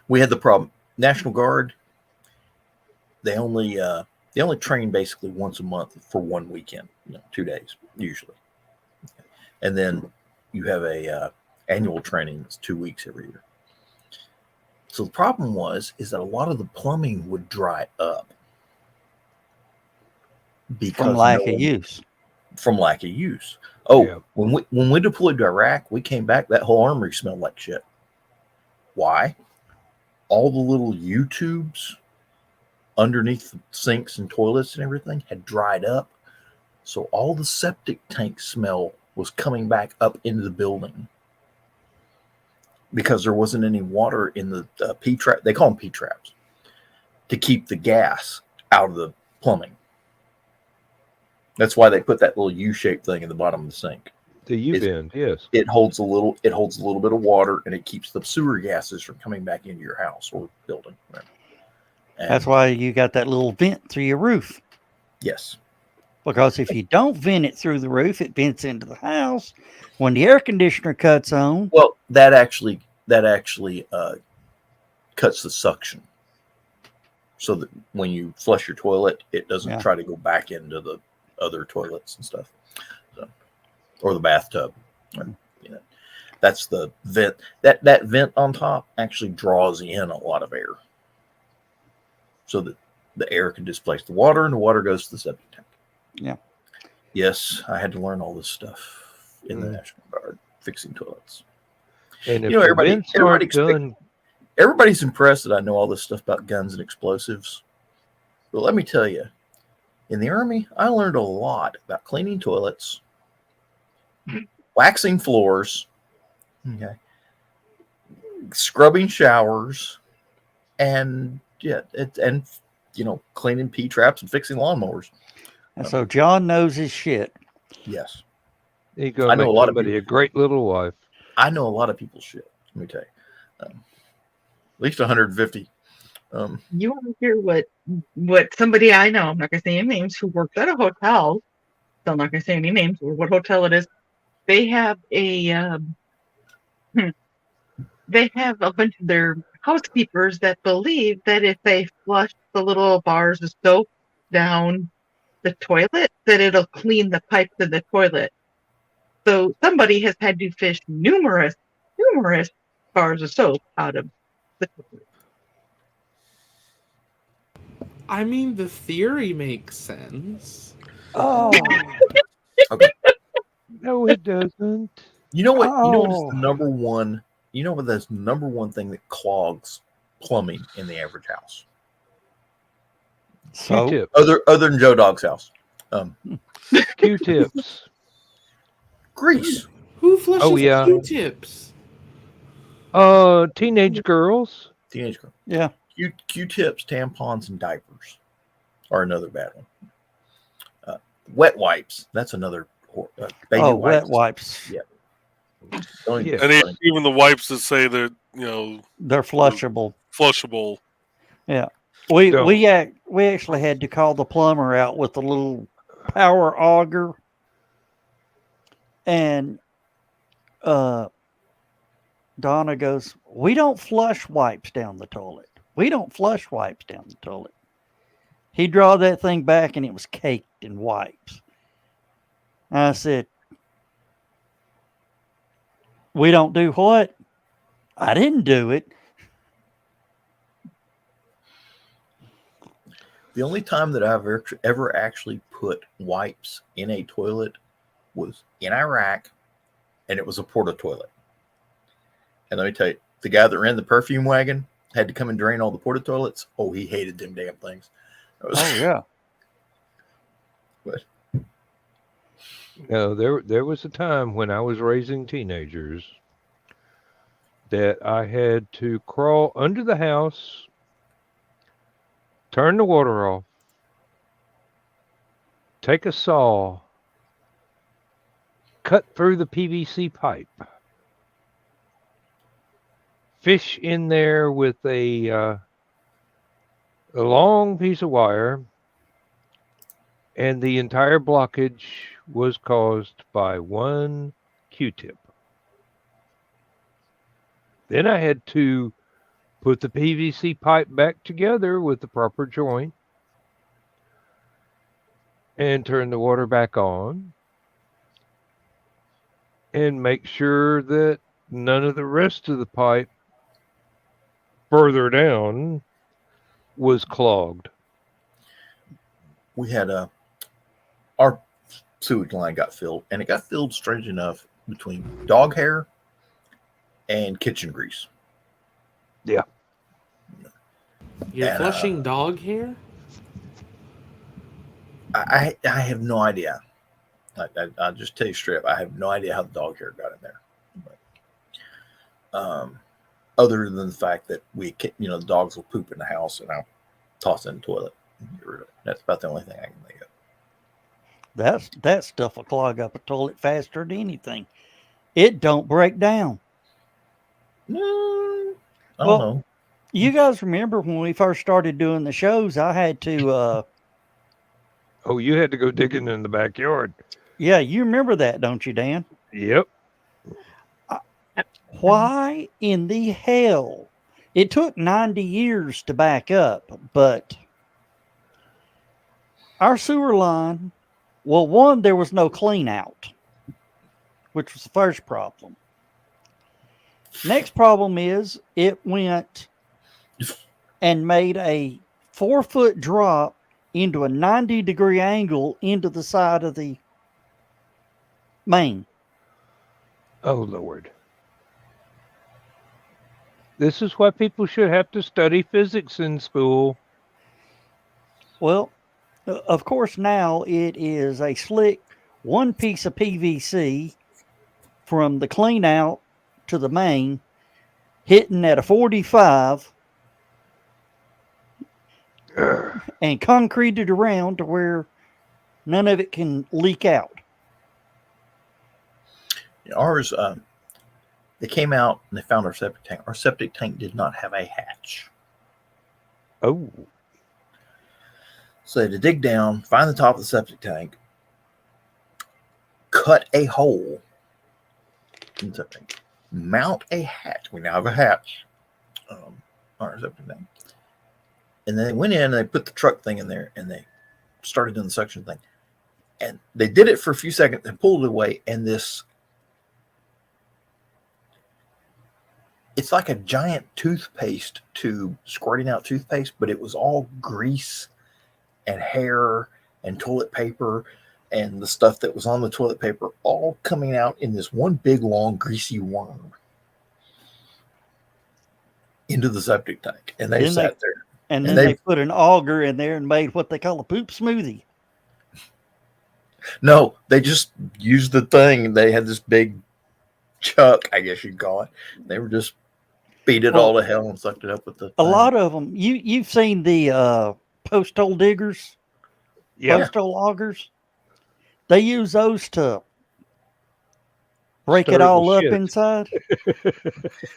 we had the problem. National Guard, they only train basically once a month for one weekend, 2 days usually, and then you have a annual training that's 2 weeks every year. So the problem is that a lot of the plumbing would dry up because From lack of use. From lack of use. Oh, Yeah. when we deployed to Iraq, we came back, that whole armory smelled like shit. Why? All the little U-tubes underneath the sinks and toilets and everything had dried up. So all the septic tank smell was coming back up into the building. because there wasn't any water in the P trap. They call them P traps to keep the gas out of the plumbing. That's why they put that little U-shaped thing in the bottom of the sink. The U-bend, yes. It holds a little bit of water, and it keeps the sewer gases from coming back into your house or building. Right? That's why you got that little vent through your roof. Yes. Because if you don't vent it through the roof, it vents into the house. When the air conditioner cuts on, Well, that actually cuts the suction, so that when you flush your toilet, it doesn't try to go back into the other toilets and stuff, or the bathtub. That's the vent. That vent on top actually draws in a lot of air, so that the air can displace the water, and the water goes to the septic tank. Yeah. Yes, I had to learn all this stuff in the National Guard fixing toilets. And if everybody's impressed that I know all this stuff about guns and explosives. But let me tell you, in the Army, I learned a lot about cleaning toilets, waxing floors, scrubbing showers, and cleaning P traps and fixing lawnmowers. And so John knows his shit. Yes. He I know a lot of people, a great little wife. I know a lot of people's shit. Let me tell you. At least 150. You want to hear what somebody I know, I'm not going to say any names, who works at a hotel, still not going to say any names or what hotel it is. They have a bunch of their housekeepers that believe that if they flush the little bars of soap down the toilet, that it'll clean the pipes of the toilet. So somebody has had to fish numerous bars of soap out of the toilet. I mean, the theory makes sense. Oh. Okay. No, it doesn't. You know what? You know what is the number one? You know what? That's the number one thing that clogs plumbing in the average house. So Q-tips. Other than Joe Dog's house. Q-tips. Grease. Who flushes Q-tips? Teenage girls. Teenage girls. Yeah. Q-tips, tampons, and diapers are another bad one. Wet wipes. That's another. Baby wipes. Wet wipes. Yeah. And even the wipes that say that they're flushable. Flushable. Yeah. We actually had to call the plumber out with a little power auger, and Donna goes, "We don't flush wipes down the toilet. We don't flush wipes down the toilet." He draw that thing back, and it was caked in wipes. And I said, "We don't do what? I didn't do it." The only time that I've ever actually put wipes in a toilet was in Iraq, and it was a porta toilet. And let me tell you, the guy that ran the perfume wagon had to come and drain all the porta toilets. Oh, he hated them damn things. Yeah. But there was a time when I was raising teenagers that I had to crawl under the house, turn the water off, take a saw, cut through the PVC pipe, fish in there with a long piece of wire, and the entire blockage was caused by one Q-tip. Then I had to put the PVC pipe back together with the proper joint and turn the water back on and make sure that none of the rest of the pipe further down was clogged. we had our sewage line got filled, and it got filled strange enough between dog hair and kitchen grease. Yeah. You're flushing dog hair? I have no idea. I'll just tell you straight up, I have no idea how the dog hair got in there. Other than the fact that the dogs will poop in the house and I'll toss it in the toilet. That's about the only thing I can think of. That stuff will clog up a toilet faster than anything. It don't break down. I don't Well, know. you guys remember when we first started doing the shows, I had to Oh, you had to go digging in the backyard. yeah, you remember that, don't you, Dan? Yep. Why in the hell? It took 90 years to back up, but our sewer line, well, one, there was no clean out, which was the first problem. Next problem is it went and made a 4-foot drop into a 90-degree angle into the side of the main. Oh, Lord. This is why people should have to study physics in school. Well, of course, now it is a slick one piece of PVC from the clean out to the main, hitting at a 45 and concreted around to where none of it can leak out. Ours, they came out and they found our septic tank. Our septic tank did not have a hatch. Oh. So they had to dig down, find the top of the septic tank, cut a hole in the septic tank, mount a hatch. We now have a hatch on our septic tank. And then they went in and they put the truck thing in there and they started doing the suction thing. And they did it for a few seconds and pulled it away. And it's like a giant toothpaste tube squirting out toothpaste, but it was all grease and hair and toilet paper and the stuff that was on the toilet paper all coming out in this one big, long, greasy worm into the septic tank. And they sat there. And then they put an auger in there and made what they call a poop smoothie. No, they just used the thing. They had this big chuck, I guess you'd call it. They were just beat it all to hell and sucked it up with the A lot of them. You've seen the post hole diggers, post hole augers. They use those to break it all up inside.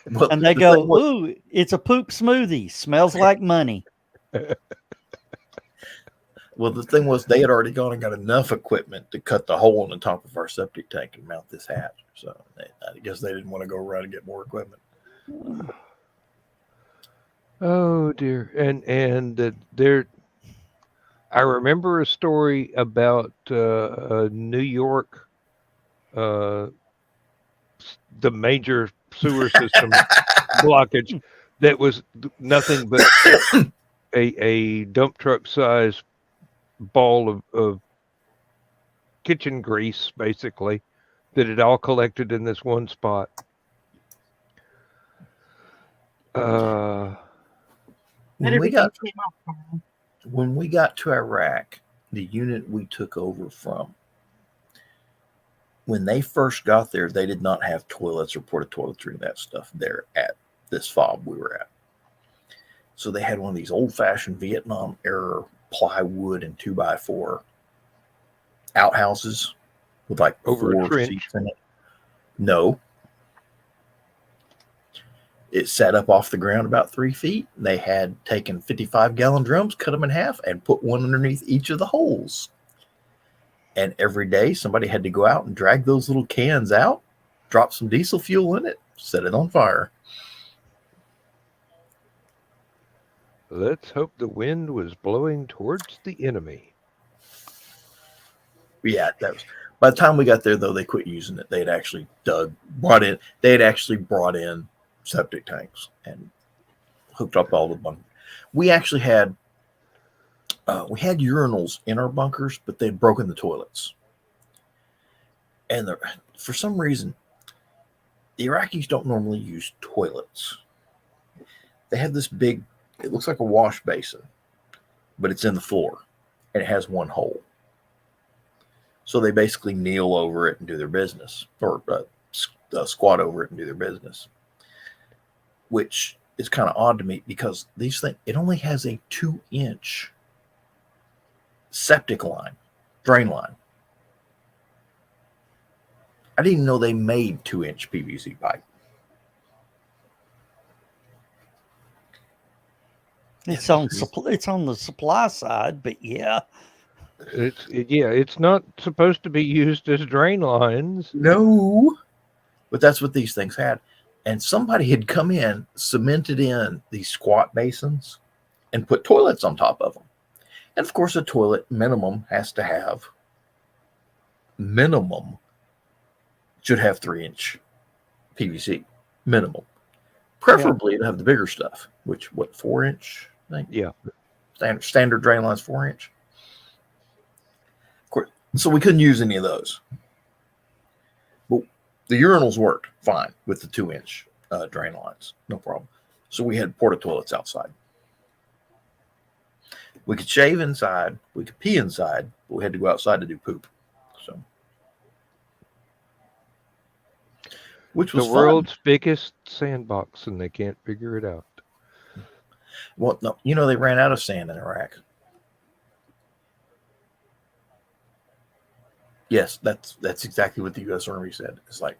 And they go, ooh, it's a poop smoothie. Smells like money. Well, the thing was, they had already gone and got enough equipment to cut the hole in the top of our septic tank and mount this hatch. So I guess they didn't want to go around and get more equipment. Oh dear. And there, I remember a story about a New York, the major sewer system blockage that was nothing but a dump truck size ball of kitchen grease, basically, that had all collected in this one spot. When we got to Iraq, the unit we took over from, when they first got there, they did not have toilets or porta toiletry and that stuff there at this fob we were at. So they had one of these old-fashioned Vietnam era plywood and 2x4 outhouses with like over 4 seats in it. No. It sat up off the ground about 3 feet. They had taken 55-gallon drums, cut them in half, and put one underneath each of the holes. And every day, somebody had to go out and drag those little cans out, drop some diesel fuel in it, set it on fire. Let's hope the wind was blowing towards the enemy. Yeah, that was. By the time we got there, though, they quit using it. They had actually brought in septic tanks and hooked up all the bunkers. We actually had urinals in our bunkers, but they'd broken the toilets. And for some reason, the Iraqis don't normally use toilets. They have this big, it looks like a wash basin, but it's in the floor and it has one hole. So they basically kneel over it and do their business, or squat over it and do their business. which is kind of odd to me because these things, it only has a 2-inch septic line, drain line. I didn't even know they made 2-inch PVC pipe. It's on the supply side, but yeah. It's not supposed to be used as drain lines. No, but that's what these things had. And somebody had come in, cemented in these squat basins, and put toilets on top of them. And of course, a toilet minimum should have 3-inch PVC minimum. Preferably to have the bigger stuff, which 4-inch? I think. Yeah. Standard drain lines 4-inch. Of course, so we couldn't use any of those. But the urinals worked fine with the 2-inch drain lines, no problem. So we had porta toilets outside. We could shave inside, we could pee inside, but we had to go outside to do poop. So, which was the world's biggest sandbox, and they can't figure it out. Well, no, you know they ran out of sand in Iraq. Yes, that's exactly what the U.S. Army said. It's like,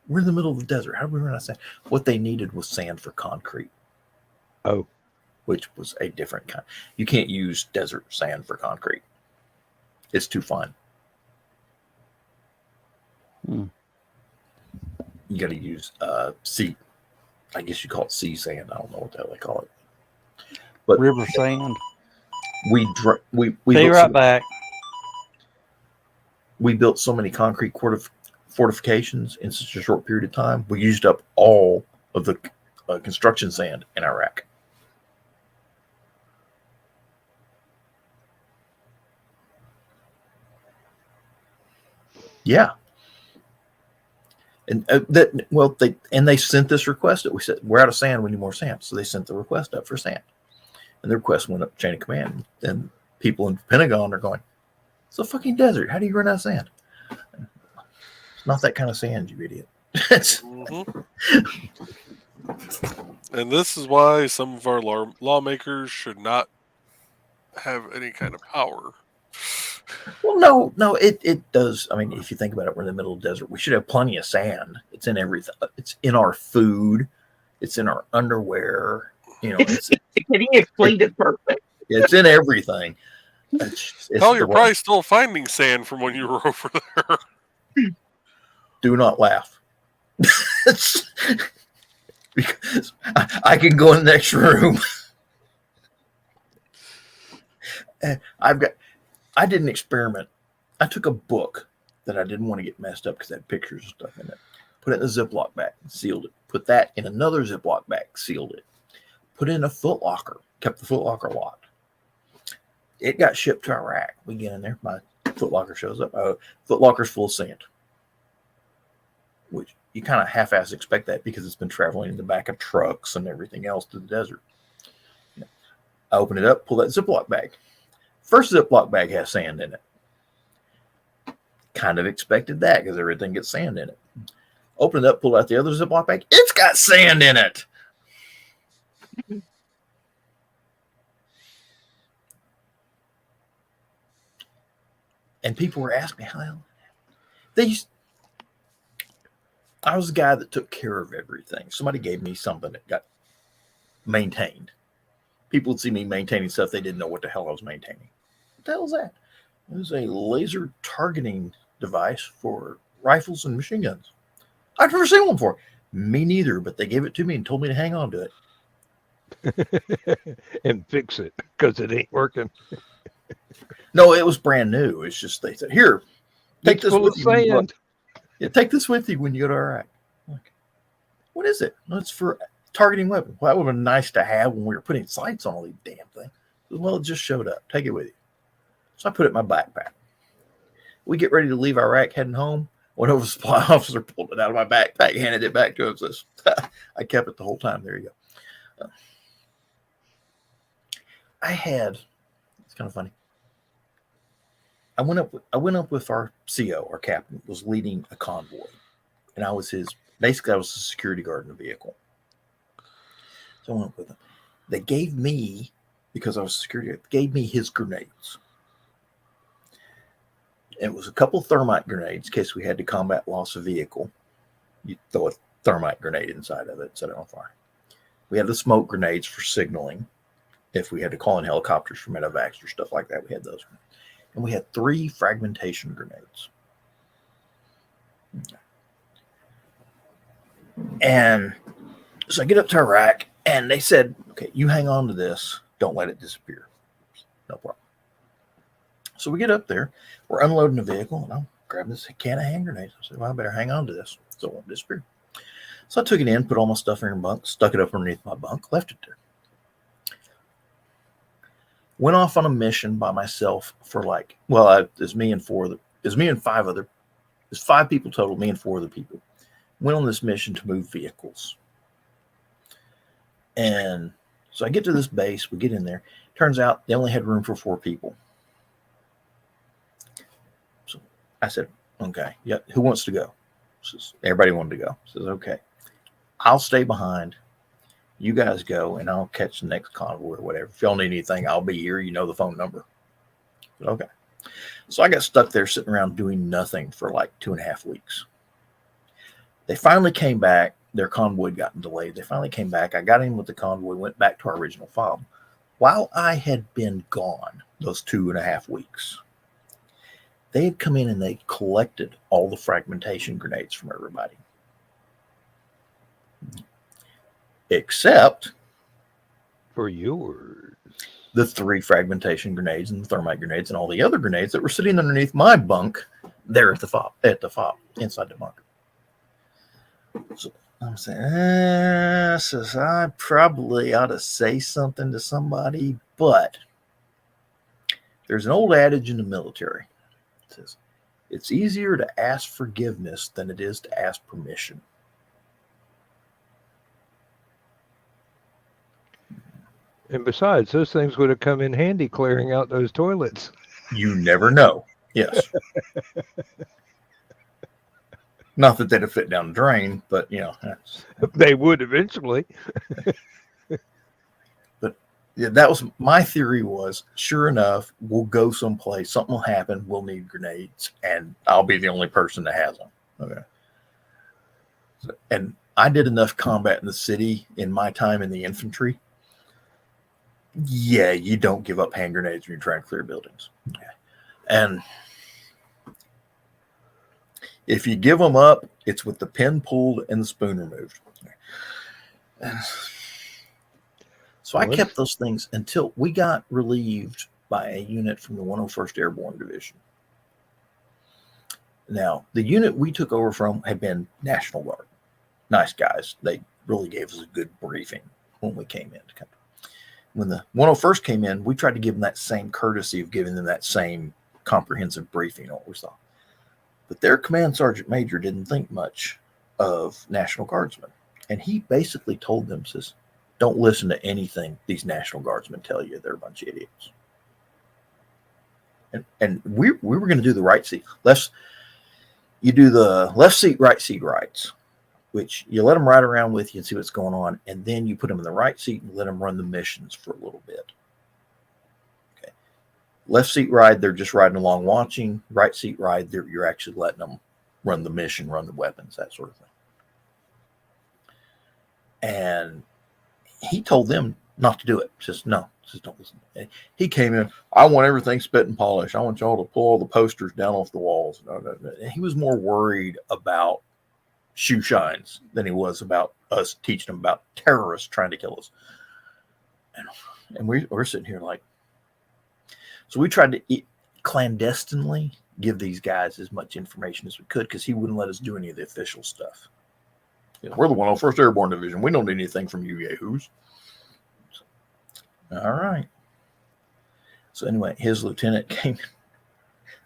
we're in the middle of the desert. How do we run out of sand? What they needed was sand for concrete. Oh. Which was a different kind. You can't use desert sand for concrete. It's too fine. You got to use sea. I guess you call it sea sand. I don't know what the hell they call it. But river sand. We be right back. We built so many concrete fortifications in such a short period of time. We used up all of the construction sand in Iraq. Yeah. And they sent this request up. We said, we're out of sand. We need more sand. So they sent the request up for sand. And the request went up chain of command. And people in the Pentagon are going, it's a fucking desert. How do you run out of sand? It's not that kind of sand, you idiot. And this is why some of our lawmakers should not have any kind of power. Well, no, it does. I mean, if you think about it, we're in the middle of the desert. We should have plenty of sand. It's in everything. It's in our food. It's in our underwear. You know, he explained it perfect. It's in everything. It's you're probably still finding sand from when you were over there. Do not laugh. Because I can go in the next room. I did an experiment. I took a book that I didn't want to get messed up because it had pictures and stuff in it. Put it in a Ziploc bag, sealed it. Put that in another Ziploc bag, sealed it. Put it in a Foot Locker, kept the Foot Locker locked. It got shipped to Iraq. We get in there, my Foot Locker shows up. Foot Locker's full of sand, which you kind of half-ass expect that because it's been traveling in the back of trucks and everything else to the desert. I open it up, pull that Ziploc bag. First Ziploc bag has sand in it. Kind of expected that because everything gets sand in it. Open it up, pull out the other Ziploc bag. It's got sand in it. And people were asking me, how I was the guy that took care of everything. Somebody gave me something that got maintained. People would see me maintaining stuff. They didn't know what the hell I was maintaining. What the hell is that? It was a laser targeting device for rifles and machine guns. I've never seen one before. Me neither, but they gave it to me and told me to hang on to it. And fix it, because it ain't working. No, it was brand new. It's just they said, here, take this with you. Yeah, take this with you when you go to Iraq. Like, what is it? Well, it's for targeting weapons. Well, that would have been nice to have when we were putting sights on all these damn things. Well, it just showed up. Take it with you. So I put it in my backpack. We get ready to leave Iraq, heading home. Went over to the supply officer, pulled it out of my backpack, handed it back to him. Says, I kept it the whole time. There you go. It's kind of funny. I went up with our CO, our captain, was leading a convoy. And I was the security guard in the vehicle. So I went with them. They gave me, because I was security, gave me his grenades. It was a couple thermite grenades in case we had to combat loss of vehicle. You throw a thermite grenade inside of it, set it on fire. We had the smoke grenades for signaling. If we had to call in helicopters for medevacs or stuff like that, we had those. And we had 3 fragmentation grenades. And so I get up to Iraq, and they said, okay, you hang on to this. Don't let it disappear. No problem. So we get up there. We're unloading the vehicle, and I'm grabbing this can of hand grenades. I said, well, I better hang on to this so it won't disappear. So I took it in, put all my stuff in her bunk, stuck it up underneath my bunk, left it there. Went off on a mission by myself for there's me and 5 other. There's 5 people total, me and 4 other people. Went on this mission to move vehicles. And so I get to this base, we get in there. Turns out they only had room for 4 people. So I said, okay, yeah, who wants to go? Says, everybody wanted to go. Says, okay, I'll stay behind. You guys go, and I'll catch the next convoy or whatever. If y'all need anything, I'll be here. You know the phone number. Said, okay. So I got stuck there sitting around doing nothing for like 2.5 weeks. They finally came back. Their convoy got delayed. They finally came back. I got in with the convoy, went back to our original fob. While I had been gone those 2.5 weeks, they had come in and they collected all the fragmentation grenades from everybody. Except for yours. The 3 fragmentation grenades and the thermite grenades and all the other grenades that were sitting underneath my bunk there at the fob, inside the bunk. So I'm saying, says I probably ought to say something to somebody, but there's an old adage in the military. It says, it's easier to ask forgiveness than it is to ask permission. And besides, those things would have come in handy clearing out those toilets. You never know. Yes. Not that they'd have fit down the drain, but, they would eventually. But yeah, that was my theory was, sure enough, we'll go someplace, something will happen, we'll need grenades, and I'll be the only person that has them. Okay. And I did enough combat in the city in my time in the infantry. Yeah, you don't give up hand grenades when you're trying to clear buildings. Okay. And if you give them up, it's with the pin pulled and the spoon removed. So I kept those things until we got relieved by a unit from the 101st Airborne Division. Now, the unit we took over from had been National Guard. Nice guys. They really gave us a good briefing when we came into country. When the 101st came in, we tried to give them that same courtesy of giving them that same comprehensive briefing on what we saw. But their command sergeant major didn't think much of National Guardsmen. And he basically told them, says, don't listen to anything these National Guardsmen tell you. They're a bunch of idiots. And we were going to do the right seat. You do the left seat, rights, which you let them ride around with you and see what's going on. And then you put them in the right seat and let them run the missions for a little bit. Okay. Left seat ride, they're just riding along watching. Right seat ride, you're actually letting them run the mission, run the weapons, that sort of thing. And he told them not to do it. Says, no, don't listen. He came in, I want everything spit and polished. I want y'all to pull all the posters down off the walls. He was more worried about shoe shines than he was about us teaching them about terrorists trying to kill us. And we're sitting here like, so we tried to clandestinely give these guys as much information as we could because he wouldn't let us do any of the official stuff. We're the 101st Airborne Division. We don't need anything from you yahoos. All right. So anyway, his lieutenant came.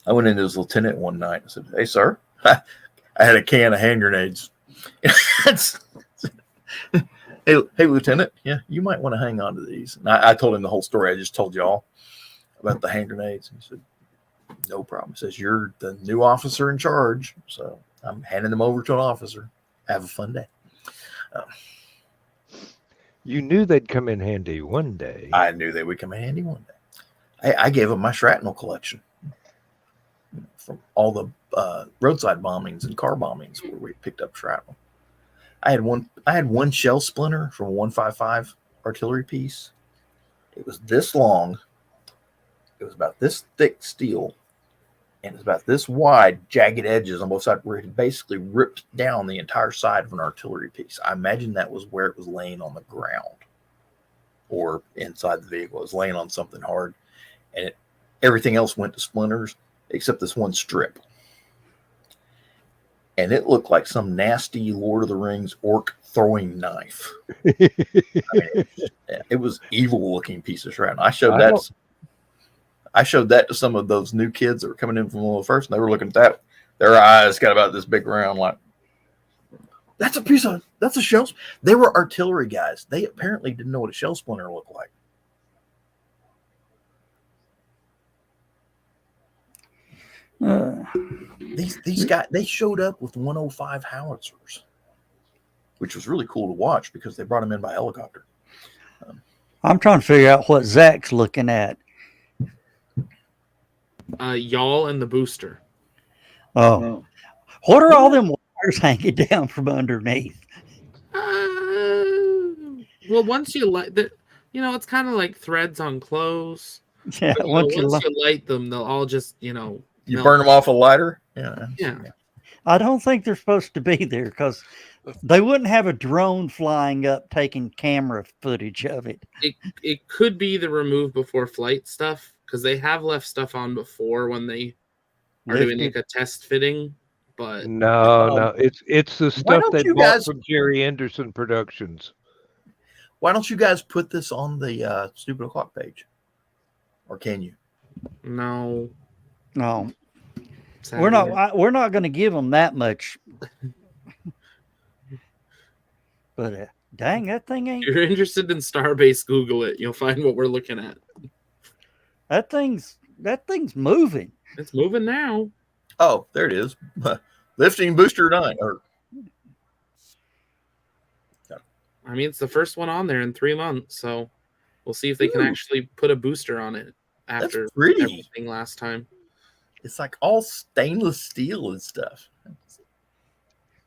I went into his lieutenant one night and said, hey, sir, I had a can of hand grenades. hey, Lieutenant, yeah, you might want to hang on to these. And I told him the whole story I just told y'all about the hand grenades. He said, no problem. He says, you're the new officer in charge, so I'm handing them over to an officer. Have a fun day. You knew they'd come in handy one day. I knew they would come in handy one day. I gave them my shrapnel collection from all the roadside bombings and car bombings where we picked up shrapnel. I had one shell splinter from a 155 artillery piece. It was this long. It was about this thick steel, and it's about this wide, jagged edges on both sides, where it basically ripped down the entire side of an artillery piece. I imagine that was where it was laying on the ground or inside the vehicle. It was laying on something hard, and everything else went to splinters except this one strip. And it looked like some nasty Lord of the Rings orc throwing knife. I mean, it was evil looking piece of shrapnel. I showed that to some of those new kids that were coming in from the first, and they were looking at that. Their eyes got about this big round, like, that's a shell. They were artillery guys. They apparently didn't know what a shell splinter looked like. These guys, they showed up with 105 howitzers, which was really cool to watch because they brought them in by helicopter. I'm trying to figure out what Zach's looking at. Y'all and the booster. Oh, what are all them wires hanging down from underneath? Well, once you light the, it's kind of like threads on clothes. Yeah, But, once you light them, they'll all just, You melt. burn them off a lighter? Yeah. I don't think they're supposed to be there because they wouldn't have a drone flying up taking camera footage of it. It could be the remove before flight stuff because they have left stuff on before when they are doing like a test fitting. But No, it's the stuff don't they you bought guys- from Jerry Anderson Productions. Why don't you guys put this on the Stupid O'Clock page? Or can you? no, No, sadly. we're not going to give them that much. But dang, that thing ain't. If you're interested in Starbase, Google it. You'll find what we're looking at. That thing's moving. It's moving now. Oh, there it is. Lifting booster 9. I mean, it's the first one on there in 3 months, so we'll see if they can actually put a booster on it after That's pretty. everything last time. It's like all stainless steel and stuff.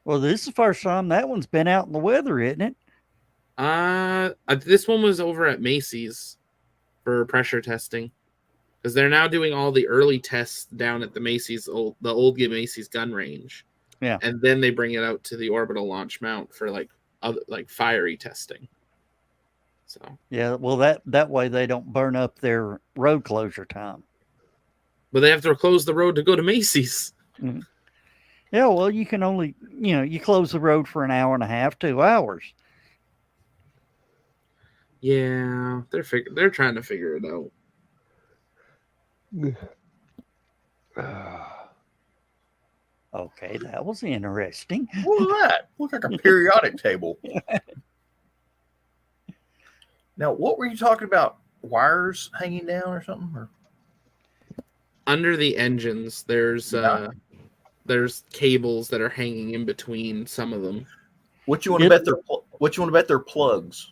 Well, this is the first time that one's been out in the weather, isn't it? This one was over at Macy's for pressure testing because they're now doing all the early tests down at the old Macy's gun range. Yeah, and then they bring it out to the orbital launch mount for like fiery testing. So yeah. Well, that way they don't burn up their road closure time. but they have to close the road to go to Macy's. Mm-hmm. Yeah, well, you can only, you close the road for an hour and a half, 2 hours. Yeah, they're trying to figure it out. Okay, that was interesting. What was that? Looked like a periodic table. Now, what were you talking about? Wires hanging down or something? Or? Under the engines, there's cables that are hanging in between some of them. What you want to bet they're plugs?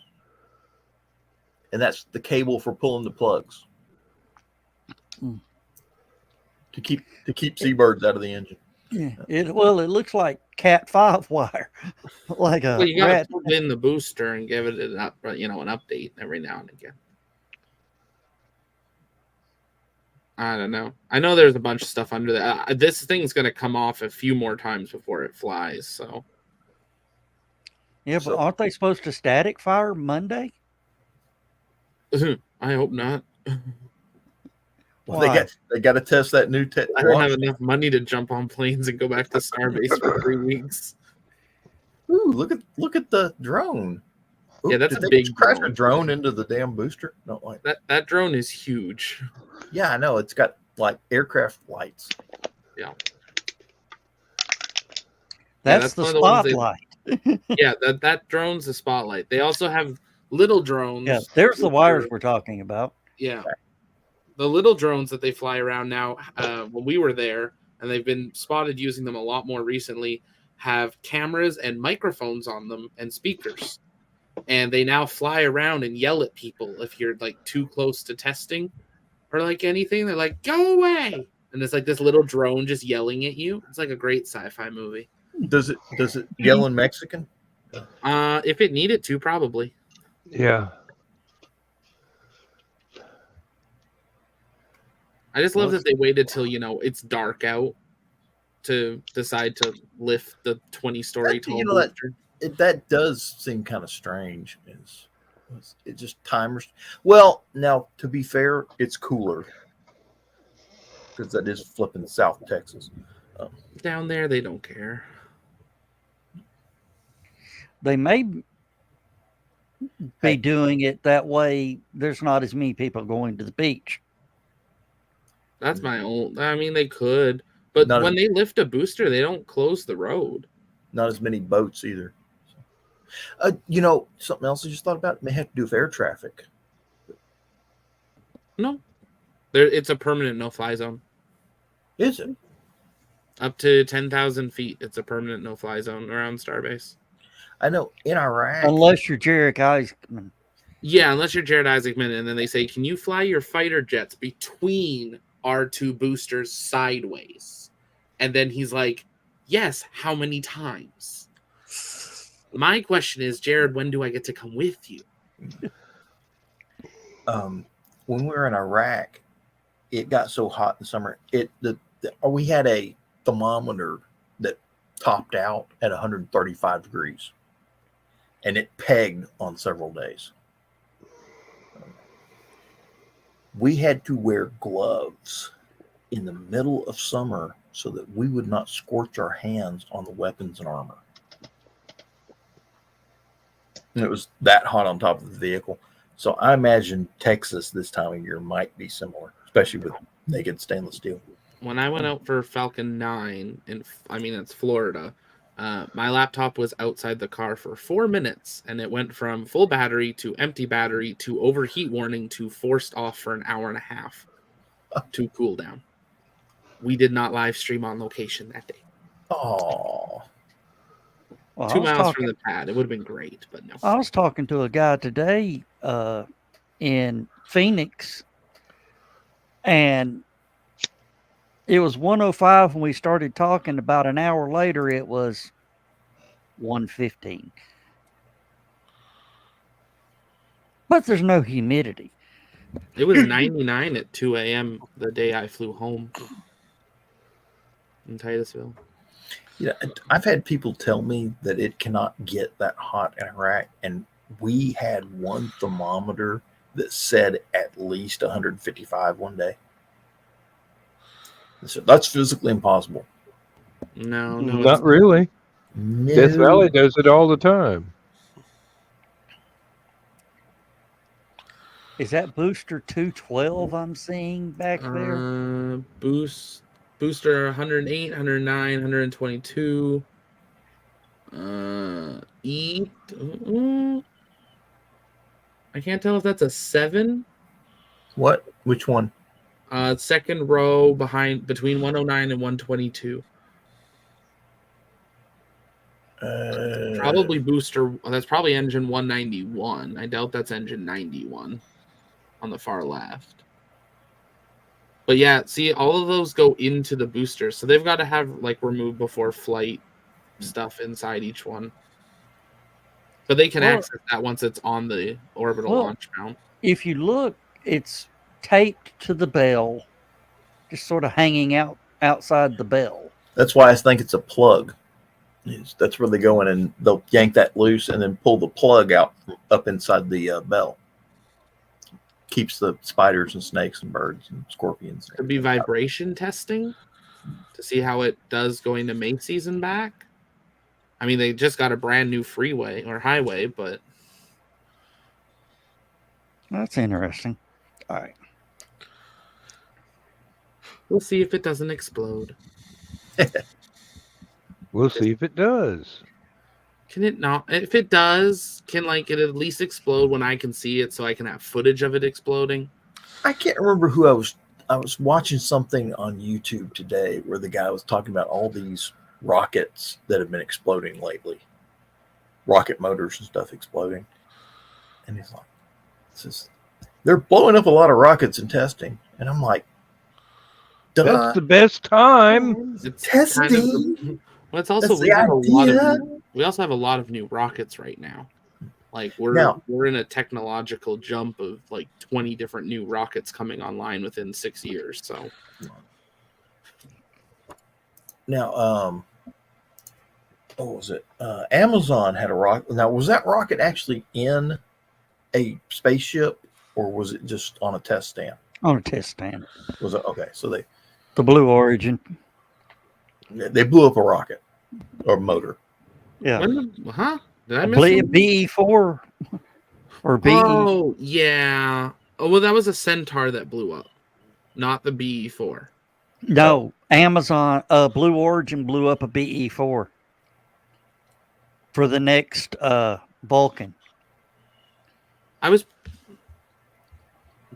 And that's the cable for pulling the plugs. To keep seabirds out of the engine. Yeah, it looks like Cat 5 wire, like a Well, you gotta rat. put in the booster and give it an update every now and again. I don't know. I know there's a bunch of stuff under that. This thing's gonna come off a few more times before it flies. So Yeah, but aren't they supposed to static fire Monday? I hope not. Well, they got to test that new I don't have enough money to jump on planes and go back to Starbase for 3 weeks. Ooh, look at the drone. Ooh, Yeah, that's did a they big just crash drone. a drone into the damn booster. No, like That drone is huge. yeah, I know. It's got like aircraft lights. Yeah. That's the one of the ones spotlight. Yeah, that drone's the spotlight. They also have little drones. Yeah, there's the wires we're talking about. Yeah. The little drones that they fly around now, when we were there, and they've been spotted using them a lot more recently, have cameras and microphones on them and speakers. and they now fly around and yell at people if you're like too close to testing or like anything. They're like, "Go away!" And it's like this little drone just yelling at you. It's like a great sci-fi movie. Does it yell in Mexican? If it needed to, probably. Yeah. I just love that they waited till it's dark out to decide to lift the 20-story tall booster. That does seem kind of strange. It just timers. Well, now to be fair, it's cooler because that is flipping South Texas. Down there, they don't care. They may be doing it that way. There's not as many people going to the beach. That's my own. I mean, they could, but when they lift a booster, they don't close the road. Not as many boats either. Something else I just thought about. It may have to do with air traffic. No, it's a permanent no-fly zone. Is it? Up to 10,000 feet, it's a permanent no-fly zone around Starbase. I know in Iraq, unless you're Jared Isaacman. Yeah, unless you're Jared Isaacman, and then they say, "Can you fly your fighter jets between our two boosters sideways?" And then he's like, "Yes, how many times?" My question is, Jared, when do I get to come with you? When we were in Iraq, it got so hot in the summer. We had a thermometer that topped out at 135 degrees, and it pegged on several days. We had to wear gloves in the middle of summer so that we would not scorch our hands on the weapons and armor. And it was that hot on top of the vehicle. So I imagine Texas this time of year might be similar, especially with naked stainless steel. When I went out for Falcon 9, it's Florida, my laptop was outside the car for 4 minutes, and it went from full battery to empty battery to overheat warning to forced off for an hour and a half to cool down. We did not live stream on location that day. Oh. Well, 2 miles from the pad. It would have been great, but no. I was talking to a guy today in Phoenix, and it was 105 when we started talking. About an hour later, it was 115. But there's no humidity. It was 99 at 2 a.m. the day I flew home in Titusville. Yeah, I've had people tell me that it cannot get that hot in Iraq, and we had one thermometer that said at least 155 one day. So that's physically impossible. No, not really. No. Death Valley does it all the time. Is that booster 212 I'm seeing back there? Booster 108, 109, 122. I can't tell if that's a 7. What? Which one? Second row between 109 and 122. Probably booster. That's probably engine 191. I doubt that's engine 91 on the far left. But yeah, see, all of those go into the booster, so they've got to have like remove before flight stuff inside each one. But they can access that once it's on the orbital launch mount. If you look, it's taped to the bell, just sort of hanging outside the bell. That's why I think it's a plug. That's where they go in and they'll yank that loose and then pull the plug out up inside the bell. Keeps the spiders and snakes and birds and scorpions. Could be vibration testing to see how it does going to Macy's and back. I mean, they just got a brand new freeway or highway, but that's interesting. All right. We'll see if it doesn't explode. We'll see if it does. Can it not? If it does, can it at least explode when I can see it so I can have footage of it exploding? I can't remember who I was watching something on YouTube today where the guy was talking about all these rockets that have been exploding lately. Rocket motors and stuff exploding. And he's like, they're blowing up a lot of rockets and testing. And I'm like, duh. That's the best time. It's Testing. kind of well, it's also That's we the have a lot idea. of we also have a lot of new rockets right now. Like Now- we're in a technological jump of like 20 different new rockets coming online within 6 years. So Now, what was it? Amazon had a rocket. Now, was that rocket actually in a spaceship, or was it just on a test stand? On a test stand. Was it okay? So The Blue Origin. they blew up a rocket or motor. Yeah. Did I I miss believe something? BE4 or BE. Oh yeah. Oh well, that was a Centaur that blew up, not the BE4. No, Amazon Blue Origin blew up a BE4 for the next Vulcan. I was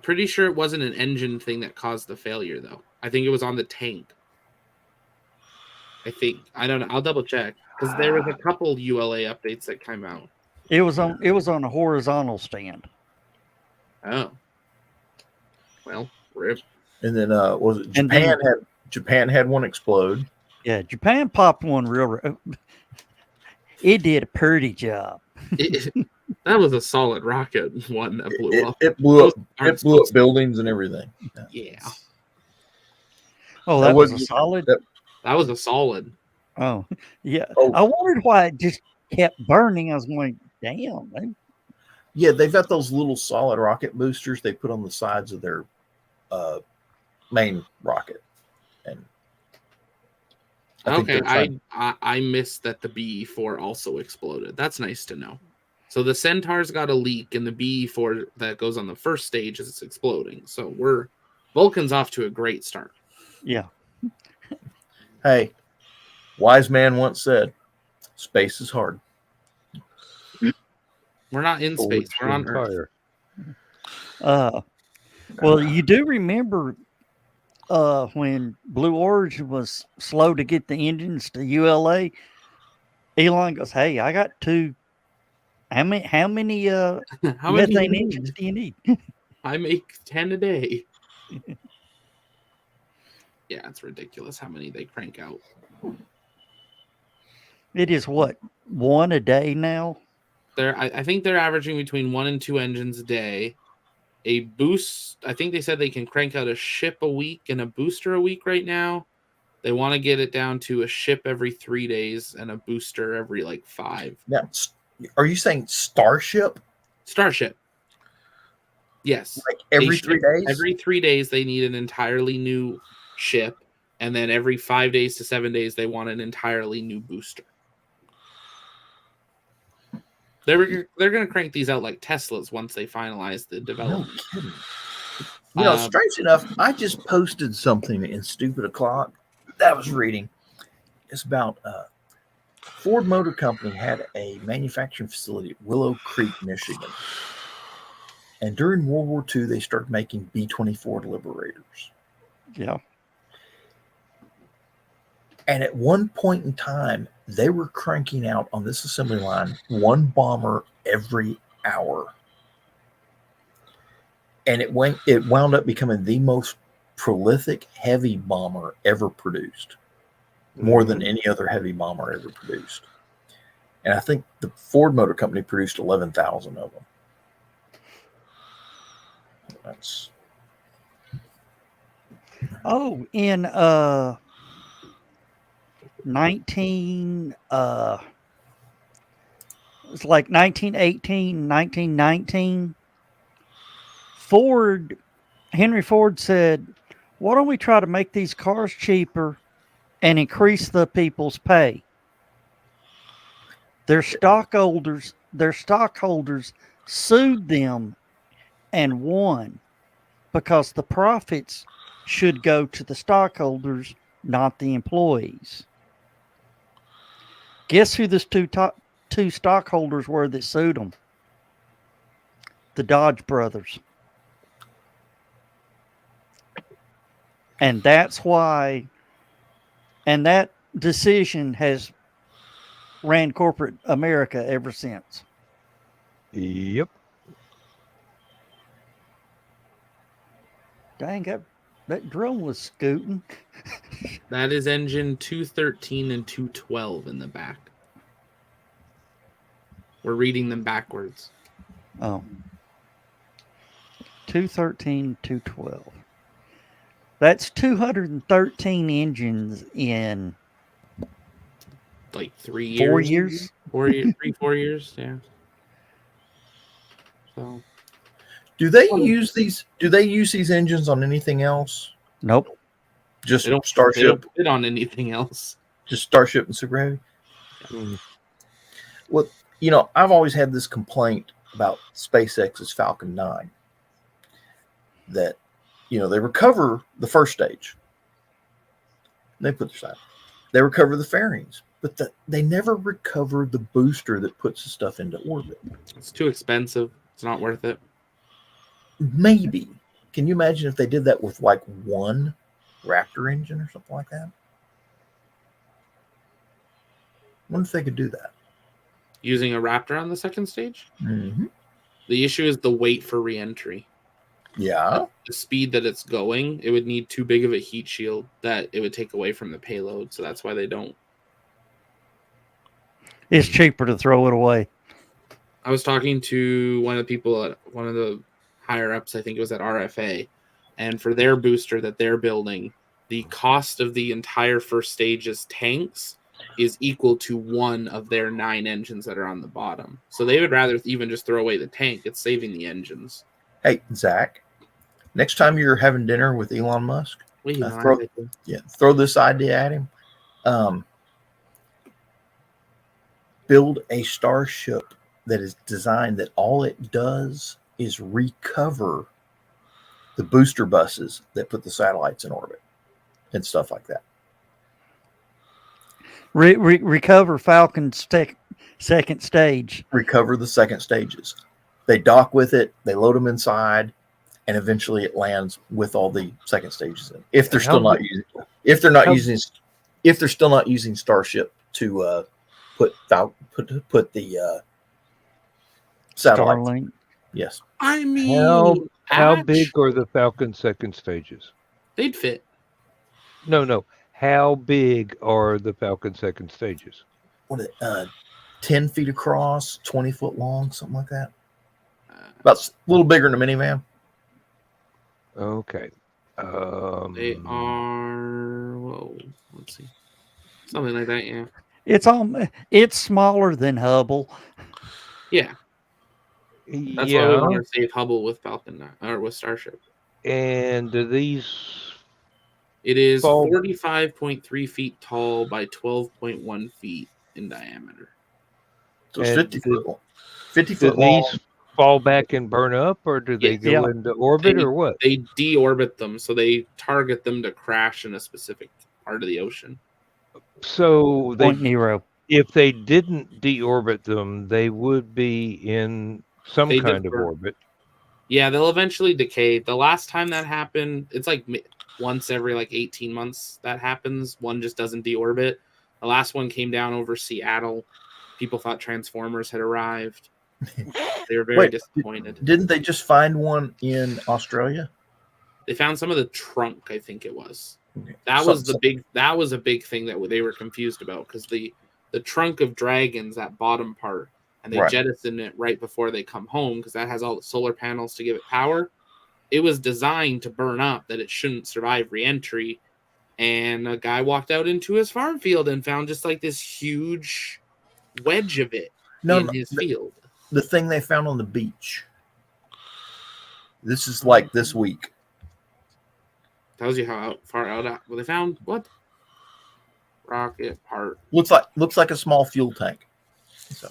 pretty sure it wasn't an engine thing that caused the failure, though. I think it was on the tank. I don't know. I'll double check because there was a couple ULA updates that came out. It was on a horizontal stand. Oh, well, rip. And then was it And Japan then- Japan had one explode. Yeah, Japan popped one real. It did a pretty job. That was a solid rocket one that blew up. It blew up. Those aren't It blew up supposed buildings and everything. Yeah, Oh, That that was a wasn't- solid. that was a solid. Oh, yeah. Oh. I wondered why it just kept burning. I was going, damn. Yeah, they've got those little solid rocket boosters they put on the sides of their main rocket. And I think Okay, they're trying- I missed that the BE4 also exploded. That's nice to know. So the Centaur's got a leak, and the BE4 that goes on the first stage is exploding. So Vulcan's off to a great start. Yeah. Hey, wise man once said, "Space is hard." We're not in space. We're on Earth. Well, you do remember when Blue Origin was slow to get the engines to ULA? Elon goes, "Hey, I got two. How many How methane many engines do you need?" I make 10 a day. Yeah, it's ridiculous how many they crank out. It is what, one a day now? I think they're averaging between 1 and 2 engines a day. A boost, I think they said they can crank out a ship a week and a booster a week right now. They want to get it down to a ship every 3 days and a booster every like 5. Now, are you saying Starship? Starship. Yes. Like every A 3 ship- days? Every 3 days they need an entirely new ship, and then every 5 days to 7 days they want an entirely new booster. They're going to crank these out like Teslas once they finalize the No development. kidding. You know, Um, strange enough, I just posted something in Stupid O'Clock that I was reading. It's about Ford Motor Company had a manufacturing facility at Willow Creek, Michigan. And during World War II, they started making B-24 Liberators. Yeah. And at one point in time, they were cranking out on this assembly line one bomber every hour. And it wound up becoming the most prolific heavy bomber ever produced, more than any other heavy bomber ever produced. And I think the Ford Motor Company produced 11,000 of them. That's Oh, in 19 it's like 1918, 1919, Henry Ford said, "Why don't we try to make these cars cheaper and increase the people's pay?" Their stockholders sued them and won because the profits should go to the stockholders, not the employees. Guess who the two stockholders were that sued them? The Dodge brothers. And that's why, and that decision has ran corporate America ever since. Yep. Dang, that drone was scooting. That is engine 213 and 212 in the back. We're reading them backwards. Oh. 213, 212. That's 213 engines in Like 3 years. 4 years. 4 years, 4 years, yeah. So Do they use these engines on anything else? Nope. Just they don't Starship, fit on anything else. just Starship and Super Heavy. Mm. Well, I've always had this complaint about SpaceX's Falcon 9 that, they recover the first stage. They put their side. They recover the fairings, but they never recover the booster that puts the stuff into orbit. It's too expensive. It's not worth it. Maybe. Can you imagine if they did that with like one Raptor engine or something like that? I wonder if they could do that. Using a Raptor on the second stage? Mm-hmm. The issue is the weight for re-entry. Yeah. The speed that it's going, it would need too big of a heat shield that it would take away from the payload. So that's why they don't. It's cheaper to throw it away. I was talking to one of the people at one of the higher ups, I think it was at RFA, and for their booster that they're building, the cost of the entire first stage's tanks is equal to one of their 9 engines that are on the bottom. So they would rather even just throw away the tank. It's saving the engines. Hey, Zach, next time you're having dinner with Elon Musk, throw this idea at him. Build a starship that is designed that all it does is recover the booster buses that put the satellites in orbit and stuff like that. Recover Falcon's second stage. Recover the second stages. They dock with it, they load them inside, and eventually it lands with all the second stages in. If they're still not using, if they're still not using Starship to put the satellite. Starlink. Yes. I mean, How big are the Falcon second stages? They'd fit. No. How big are the Falcon second stages? 10 feet across, 20 foot long, something like that. About a little bigger than a minivan. Okay. They are. Whoa. Let's see. Something like that. Yeah. It's smaller than Hubble. Yeah. That's why we want to save Hubble with Falcon 9 or with Starship. And do these? It is 45.3 feet tall by 12.1 feet in diameter. So it's 50 foot Do long. these fall back and burn up, or do they go into orbit, or what? They deorbit them, so they target them to crash in a specific part of the ocean. So Point Nero. If they didn't deorbit them, they would be in some kind of orbit. Yeah, they'll eventually decay. The last time that happened, it's like once every 18 months that happens. One just doesn't deorbit. The last one came down over Seattle. People thought Transformers had arrived. They were very disappointed. Didn't they just find one in Australia? They found some of the trunk, I think it was. That was a big thing that they were confused about, because the trunk of Dragons, that bottom part, and they jettison it right before they come home, because that has all the solar panels to give it power. It was designed to burn up, that it shouldn't survive re-entry. And a guy walked out into his farm field and found just this huge wedge of it in his field. The thing they found on the beach. This is this week. Tells you how far out. Well, they found what? Rocket part. Looks like a small fuel tank. So.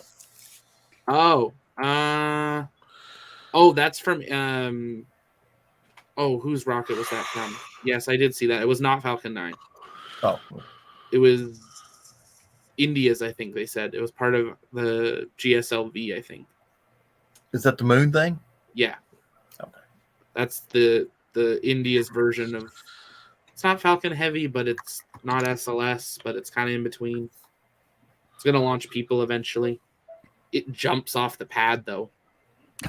That's from whose rocket was that from? Yes, I did see that. It was not Falcon 9. Oh. It was India's, I think they said. It was part of the GSLV, I think. Is that the moon thing? Yeah. Okay. That's the India's version of. It's not Falcon Heavy, but it's not SLS, but it's kind of in between. It's going to launch people eventually. It jumps off the pad, though.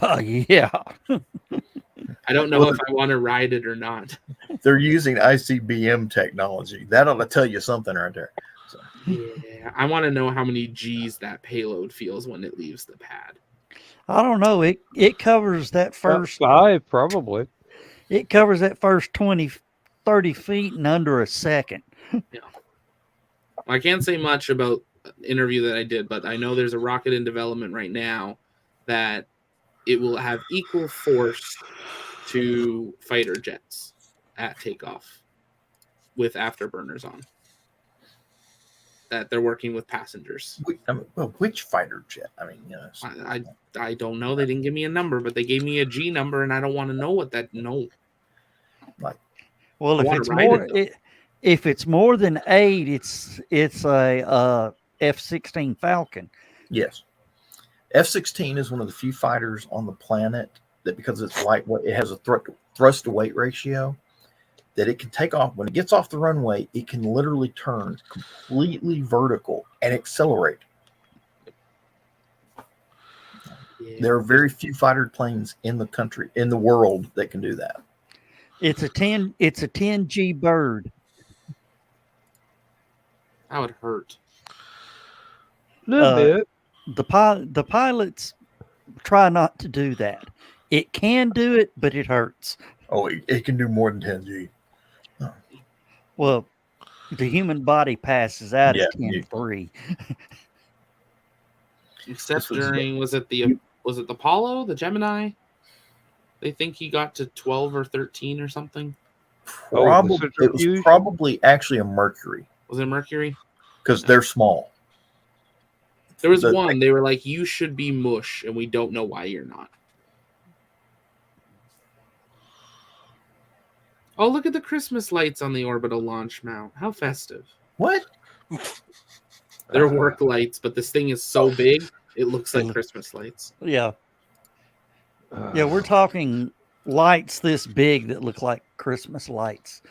Oh, yeah. I don't know if I want to ride it or not. They're using ICBM technology. That ought to tell you something right there. So, Yeah, I want to know how many G's that payload feels when it leaves the pad. I don't know. It covers that About first. 5 probably. It covers that first 20, 30 feet in under a second. I can't say much about the interview that I did, but I know there's a rocket in development right now that it will have equal force to fighter jets at takeoff with afterburners on. That they're working with passengers. which fighter jet? I mean, you know, I don't know. They didn't give me a number, but they gave me a G number, and I don't want to know what that. No. Well, I if wanna it's ride more, it, if it's more than 8, it's a F-16 Falcon. yes. F-16 is one of the few fighters on the planet that, because it's lightweight, it has a thrust to weight ratio that it can take off. When it gets off the runway, it can literally turn completely vertical and accelerate. Yeah. There are very few fighter planes in the world that can do that. It's a 10G bird. That would hurt. A little bit. The pilots try not to do that. It can do it, but it hurts. Oh, it can do more than 10G. Well, the human body passes out Yeah, at 10.3. Except during was it the Apollo, the Gemini? They think he got to 12 or 13 or something. Probably, it was probably actually a Mercury. Was it Mercury? Because they're small. There was one. They were like, "You should be mush, and we don't know why you're not." Oh, look at the Christmas lights on the orbital launch mount. How festive. What? They're work lights, but this thing is so big, it looks like Christmas lights. Yeah. Yeah, we're talking lights this big that look like Christmas lights.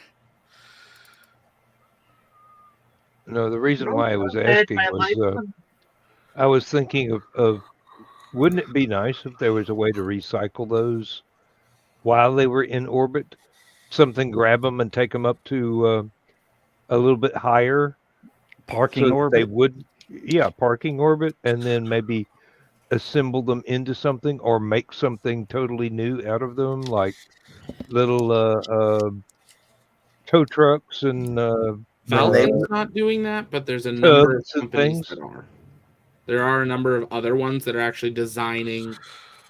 No, the reason why I was asking was I was thinking of wouldn't it be nice if there was a way to recycle those while they were in orbit? Something grab them and take them up to a little bit higher parking orbit. They would, parking orbit, and then maybe assemble them into something or make something totally new out of them, like little tow trucks and. Falcon's not doing that, but there's a number of companies that are. There are a number of other ones that are actually designing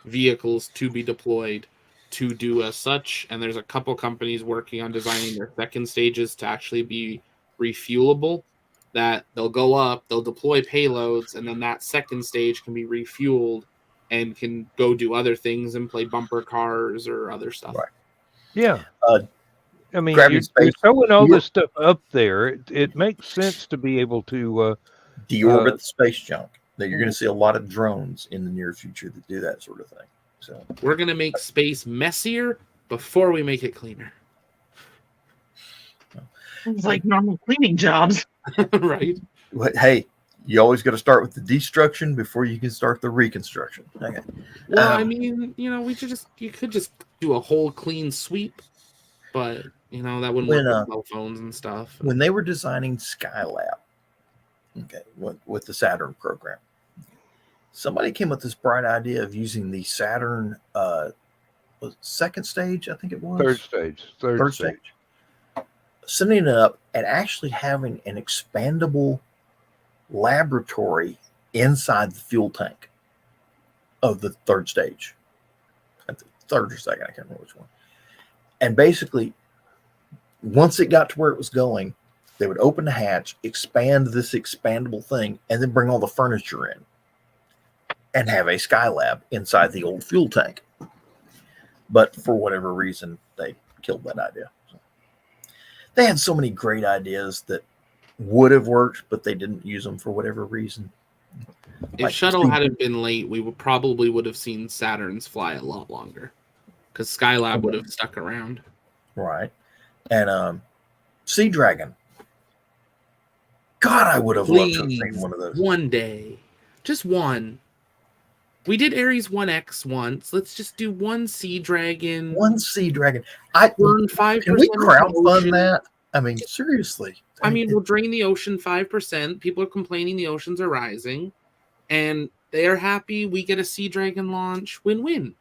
vehicles to be deployed to do as such, and there's a couple companies working on designing their second stages to actually be refuelable, that they'll go up, they'll deploy payloads, and then that second stage can be refueled and can go do other things and play bumper cars or other stuff. Right. Yeah. I mean, you're throwing all this stuff up there. It makes sense to be able to deorbit the space junk. That you're going to see a lot of drones in the near future that do that sort of thing. So we're going to make space messier before we make it cleaner. It's like normal cleaning jobs, right? But hey, you always got to start with the destruction before you can start the reconstruction. Okay. Well, I mean, you could just do a whole clean sweep, but that wouldn't work with cell phones and stuff. When they were designing Skylab, with the Saturn program, somebody came with this bright idea of using the Saturn second stage, I think it was. Third stage. Sending it up and actually having an expandable laboratory inside the fuel tank of the third stage. Third or second, I can't remember which one. And basically, once it got to where it was going, they would open the hatch, expand this expandable thing, and then bring all the furniture in and have a Skylab inside the old fuel tank. But for whatever reason, they killed that idea. They had so many great ideas that would have worked, but they didn't use them for whatever reason. If shuttle hadn't been late, we probably would have seen Saturns fly a lot longer, because Skylab would have stuck around. Right. And Sea Dragon. God, I would have loved to have seen one of those. One day. Just one. We did Ares 1X once. Let's just do one Sea Dragon. One Sea Dragon. Burn 5%. Can we of the crowdfund ocean. that? I mean, seriously. I mean, we'll drain the ocean 5%. People are complaining the oceans are rising, and they are happy. We get a Sea Dragon launch. Win-win.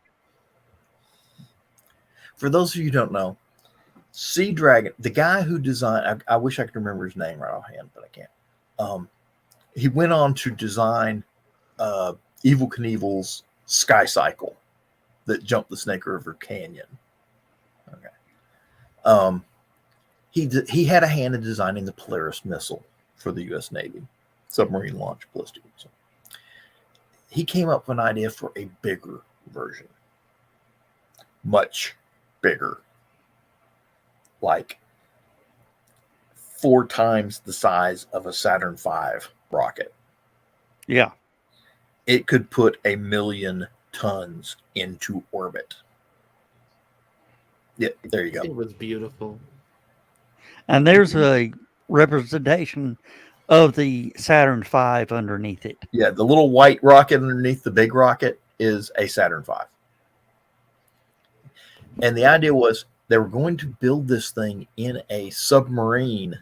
For those of you who don't know, Sea Dragon, the guy who designed, I wish I could remember his name right offhand, but I can't. He went on to design Evel Knievel's Sky Cycle that jumped the Snake River Canyon. Okay. He had a hand in designing the Polaris missile for the U.S. Navy, submarine launch ballistic missile. He came up with an idea for a bigger version, much bigger, like 4 times the size of a Saturn V rocket. Yeah. It could put 1 million tons into orbit. Yeah, there you go. It was beautiful. And there's a representation of the Saturn V underneath it. Yeah, the little white rocket underneath the big rocket is a Saturn V. And the idea was they were going to build this thing in a submarine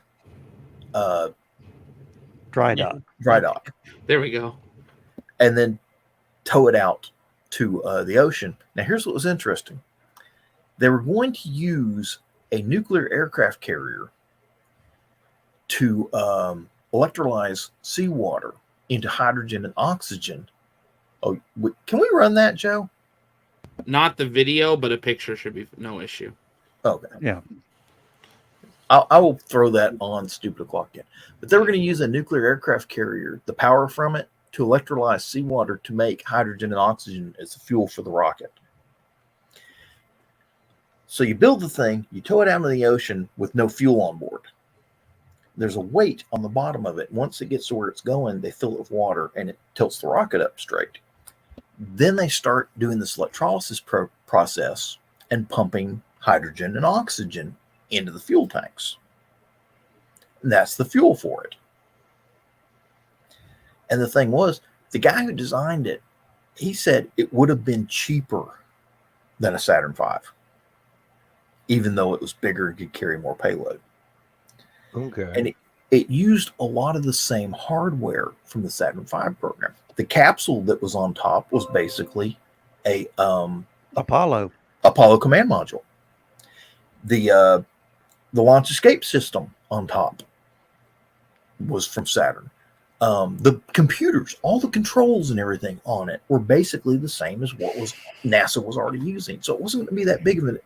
Dry dock. There we go. And then tow it out to the ocean. Now, here's what was interesting. They were going to use a nuclear aircraft carrier to electrolyze seawater into hydrogen and oxygen. Oh, can we run that, Joe? Not the video, but a picture should be no issue. Okay. Yeah. I will throw that on Stupid O'Clock again. But they were going to use a nuclear aircraft carrier, the power from it, to electrolyze seawater to make hydrogen and oxygen as the fuel for the rocket. So you build the thing, you tow it out into the ocean with no fuel on board. There's a weight on the bottom of it. Once it gets to where it's going, they fill it with water and it tilts the rocket up straight. Then they start doing this electrolysis process and pumping hydrogen and oxygen into the fuel tanks. And that's the fuel for it. And the thing was, the guy who designed it, he said it would have been cheaper than a Saturn V, even though it was bigger and could carry more payload. Okay. And it used a lot of the same hardware from the Saturn V program. The capsule that was on top was basically a Apollo command module. The launch escape system on top was from Saturn. The computers, all the controls and everything on it were basically the same as what NASA was already using. So it wasn't going to be that big of an,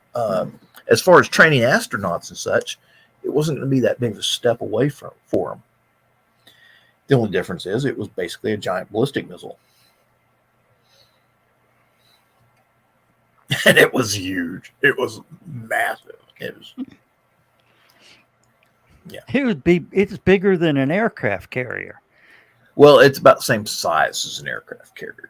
as far as training astronauts and such, it wasn't going to be that big of a step away for them. The only difference is it was basically a giant ballistic missile. And it was huge. It was massive. It was, yeah. It's bigger than an aircraft carrier. Well, it's about the same size as an aircraft carrier.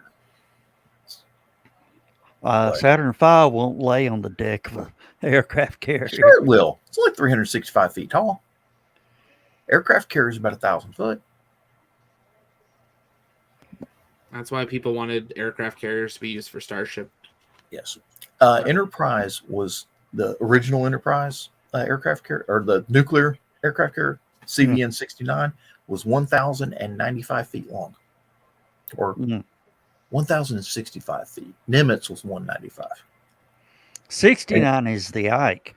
Saturn V won't lay on the deck of an aircraft carrier. Sure it will. It's only 365 feet tall. Aircraft carrier is about 1,000 foot. That's why people wanted aircraft carriers to be used for Starship. Yes. Enterprise was the original Enterprise aircraft carrier, or the nuclear aircraft carrier, CVN 69, was 1,095 feet long. Or 1,065 feet. Nimitz was 195. 69 is the Ike.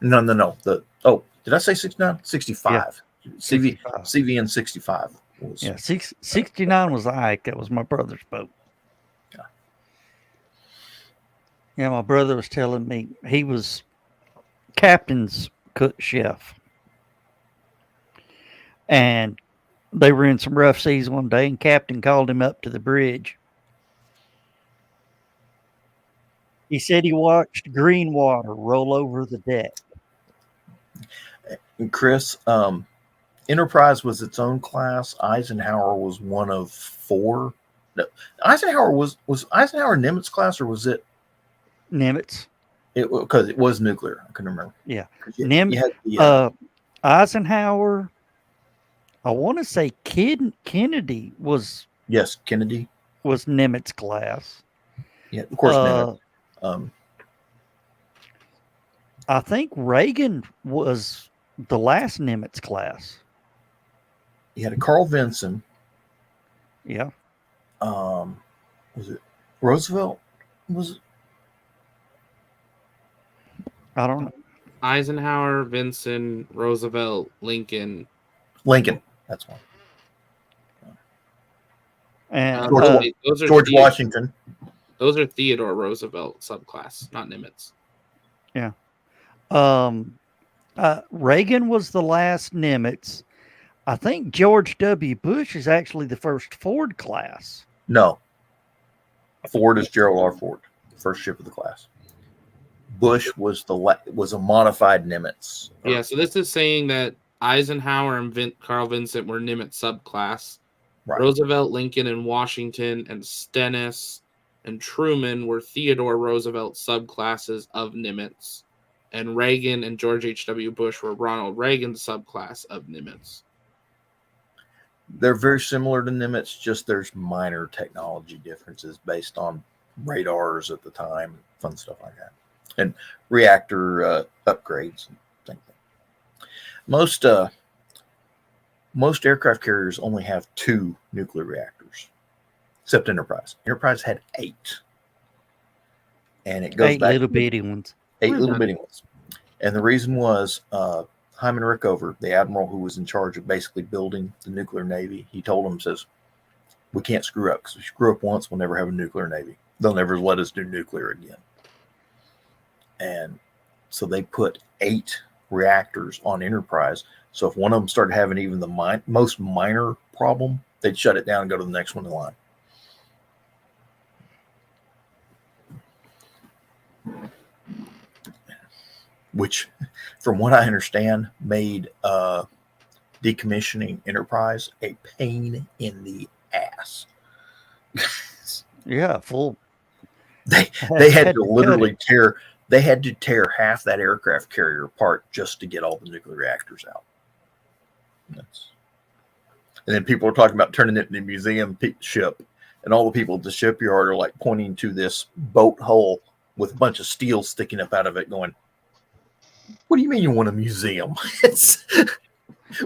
No. Did I say 69? 65. Yeah. 65. CVN 65 was. Yeah, 69 was the Ike. That was my brother's boat. Yeah, my brother was telling me he was captain's cook chef. And they were in some rough seas one day, and Captain called him up to the bridge. He said he watched green water roll over the deck. And Chris, Enterprise was its own class. Eisenhower was one of 4. No, Eisenhower was Eisenhower Nimitz class, or was it Nimitz? Because it was nuclear. I couldn't remember. Yeah. Nimitz. Eisenhower, I want to say Kennedy was. Yes, Kennedy was Nimitz class. Yeah, of course, Nimitz. I think Reagan was the last Nimitz class. You had a Carl Vinson. Yeah. Was it Roosevelt? I don't know. Eisenhower, Vinson, Roosevelt, Lincoln. That's one. And Those are George Washington. Those are Theodore Roosevelt subclass, not Nimitz. yeah. Reagan was the last Nimitz. I think George W. Bush is actually the first Ford class. No. Ford is Gerald R. Ford, first ship of the class. Bush was a modified Nimitz. Yeah, so this is saying that Eisenhower and Carl Vincent were Nimitz subclass. Right. Roosevelt, Lincoln, and Washington, and Stennis and Truman were Theodore Roosevelt subclasses of Nimitz. And Reagan and George H.W. Bush were Ronald Reagan's subclass of Nimitz. They're very similar to Nimitz, just there's minor technology differences based on radars at the time, fun stuff like that, and reactor upgrades and things. Most aircraft carriers only have 2 nuclear reactors, except Enterprise. Enterprise had 8, and it goes 8 back little bitty ones. 8 little bitty ones. And the reason was Hyman Rickover, the admiral who was in charge of basically building the nuclear navy, he told them, says, we can't screw up, because if we screw up once, we'll never have a nuclear navy. They'll never let us do nuclear again. And so they put 8 reactors on Enterprise. So if one of them started having even the most minor problem, they'd shut it down and go to the next one in line. Which, from what I understand, made decommissioning Enterprise a pain in the ass. Yeah, full. They had to literally tear half that aircraft carrier apart just to get all the nuclear reactors out. And then people are talking about turning it into a museum ship, and all the people at the shipyard are like pointing to this boat hull with a bunch of steel sticking up out of it, going, what do you mean you want a museum?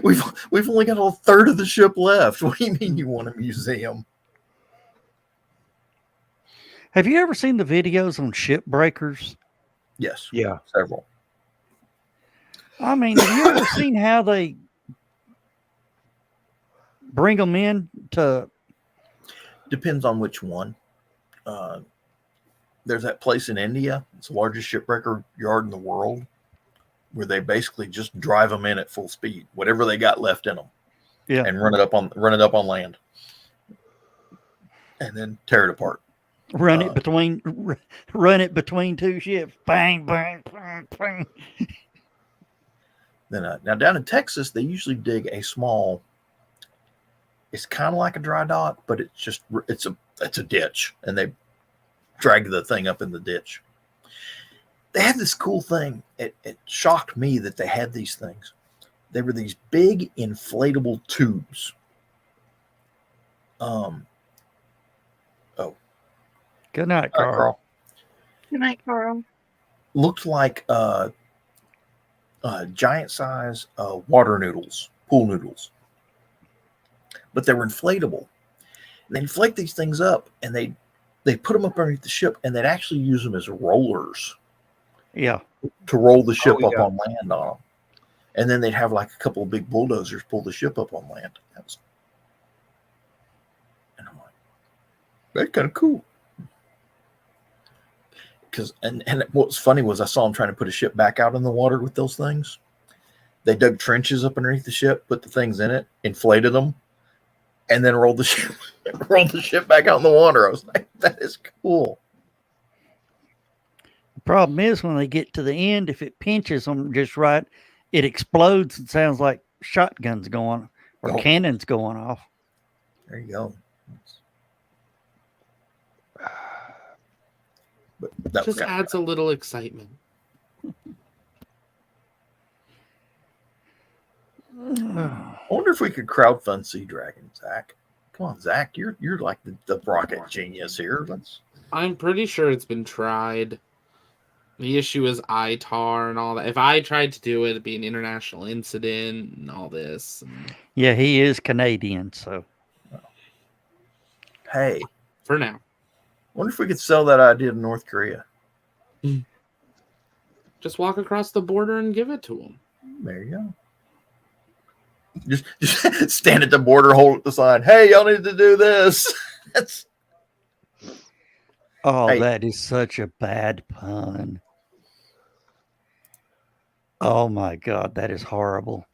We've only got a third of the ship left. What do you mean you want a museum? Have you ever seen the videos on shipbreakers? Yes. Yeah. Several. I mean, have you ever seen how they bring them in to? Depends on which one. There's that place in India. It's the largest shipbreaker yard in the world, where they basically just drive them in at full speed, whatever they got left in them, Yeah, and run it up on land, and then tear it apart. run it between 2 ships. Bang, bang, bang, bang. Then now down in Texas, they usually dig a small. It's kind of like a dry dock, but it's a ditch, and they drag the thing up in the ditch. They had this cool thing. It shocked me that they had these things. They were these big inflatable tubes. Good night, Carl. Good night, Carl. Looked like giant size water noodles, pool noodles, but they were inflatable. And they inflate these things up, and they put them up underneath the ship, and they'd actually use them as rollers. Yeah. To roll the ship up yeah. on land on them. And then they'd have like a couple of big bulldozers pull the ship up on land. And I'm like, that's kind of cool. And what was funny was I saw them trying to put a ship back out in the water with those things. They dug trenches up underneath the ship, put the things in it, inflated them, and then rolled the ship back out in the water. I was like, that is cool. The problem is when they get to the end, if it pinches them just right, it explodes. It sounds like shotguns going or cannons going off. There you go. But that Just adds a little excitement. I wonder if we could crowdfund Sea Dragon, Zach. Come on, Zach, you're like the rocket genius here. I'm pretty sure it's been tried. The issue is ITAR and all that. If I tried to do it, it'd be an international incident and all this. Yeah, he is Canadian, so. Hey, For now. wonder if we could sell that idea to North Korea. Just walk across the border and give it to them. There you go. Just stand at the border, hold up the sign. Hey, y'all need to do this. That's. Oh, Hey. that is such a bad pun. Oh my God, that is horrible.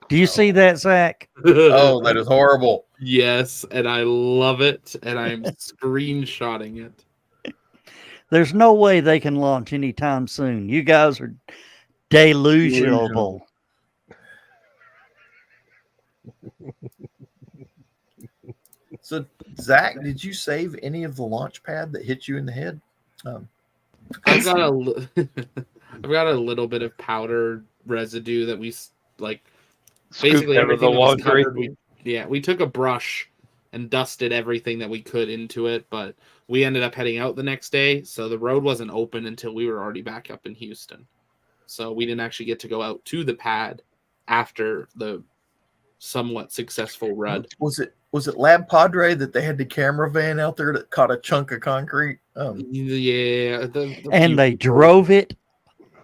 Do you see that, Zach? Oh, that is horrible. Yes, and I love it, and I'm screenshotting it. There's no way they can launch anytime soon. You guys are delusional. So, Zach, did you save any of the launch pad that hit you in the head? I've got a little bit of powder residue that we like. Basically, out of the everything that was laundry. covered. We took a brush and dusted everything that we could into it, but we ended up heading out the next day, so the road wasn't open until we were already back up in Houston. So we didn't actually get to go out to the pad after the somewhat successful run. Was it Lab Padre that they had the camera van out there that caught a chunk of concrete? Yeah, And they drove it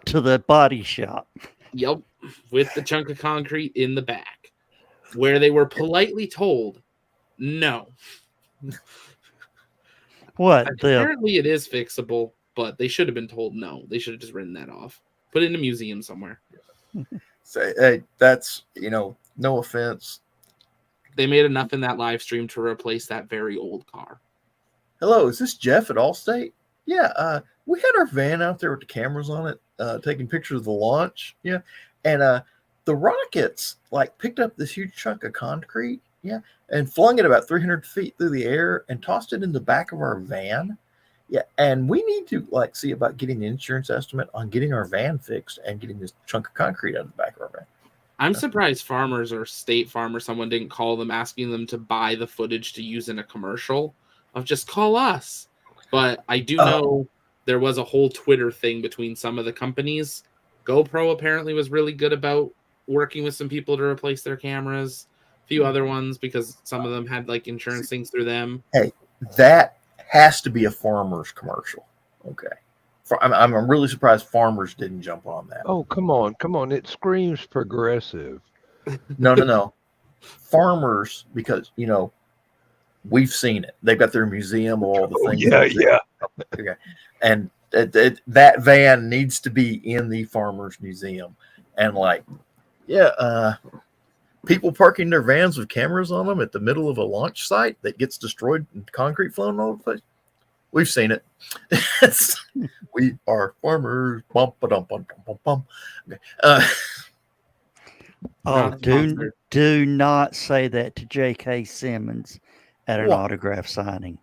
to the body shop. Yep, with the chunk of concrete in the back, where they were politely told, no. What? Apparently it is fixable, but they should have been told no. They should have just written that off. Put it in a museum somewhere. Say, hey, that's, no offense. They made enough in that live stream to replace that very old car. Hello, is this Jeff at Allstate? Yeah, we had our van out there with the cameras on it, taking pictures of the launch. Yeah, and the rockets picked up this huge chunk of concrete. Yeah, and flung it about 300 feet through the air and tossed it in the back of our van. Yeah, and we need to see about getting the insurance estimate on getting our van fixed and getting this chunk of concrete out of the back of our van. I'm surprised Farmers or State Farm or someone didn't call them asking them to buy the footage to use in a commercial of just call us. But I do know there was a whole Twitter thing between some of the companies. GoPro apparently was really good about working with some people to replace their cameras. A few other ones because some of them had insurance things through them. Hey, that has to be a Farmers commercial. Okay. I'm really surprised Farmers didn't jump on that. Oh, come on. It screams progressive. No. Farmers, because, we've seen it. They've got their museum, all the things. Yeah. Okay. And that van needs to be in the Farmers Museum. And people parking their vans with cameras on them at the middle of a launch site that gets destroyed and concrete flowing all over the place. We've seen it. We are farmers. Bum, ba-dum, bum, bum, bum. Okay. Do not say that to J.K. Simmons at an autograph signing.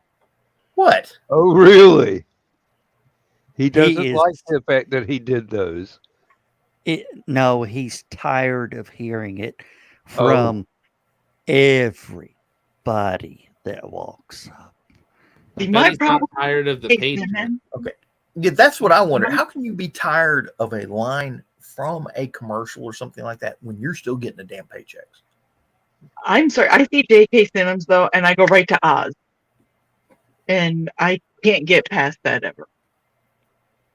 What? Oh, really? He doesn't like the fact that he did those. No, he's tired of hearing it from everybody that walks up. My problem tired of the page. Okay. Yeah, that's what I wonder. How can you be tired of a line from a commercial or something like that when you're still getting the damn paychecks? I'm sorry. I see J.K. Simmons, though, and I go right to Oz. And I can't get past that ever.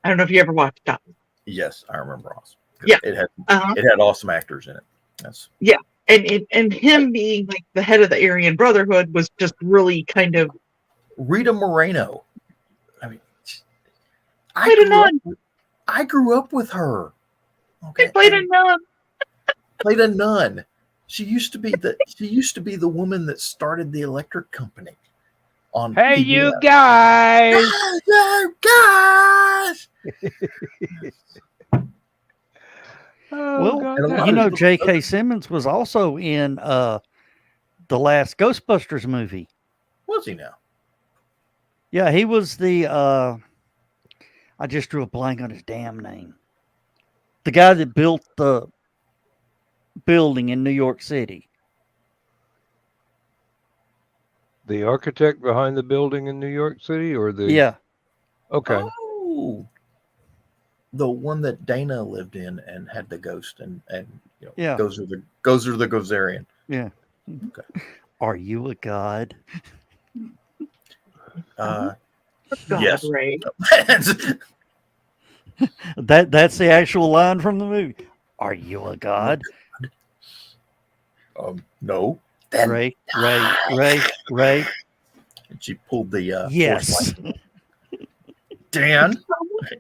I don't know if you ever watched Oz. Yes, I remember Oz. Yeah. It had awesome actors in it. Yeah. And him being the head of the Aryan Brotherhood was just really kind of Rita Moreno. I mean, I grew up with her. Okay, played a nun. Played a nun. She used to be the woman that started the electric company. On Hey, PBS. you guys! You guys! J.K. Simmons was also in the last Ghostbusters movie. Was he now? Yeah, he was the I just drew a blank on his damn name. The guy that built the building in New York City. The architect behind the building in New York City, or the Yeah. Okay. Oh, the one that Dana lived in and had the ghost and Yeah. Gozer the Gozerian. Yeah. Okay. Are you a god? God, Yes. Ray. That's the actual line from the movie. Are you a god? No. Then Ray. And she pulled the force yes. light. Dan,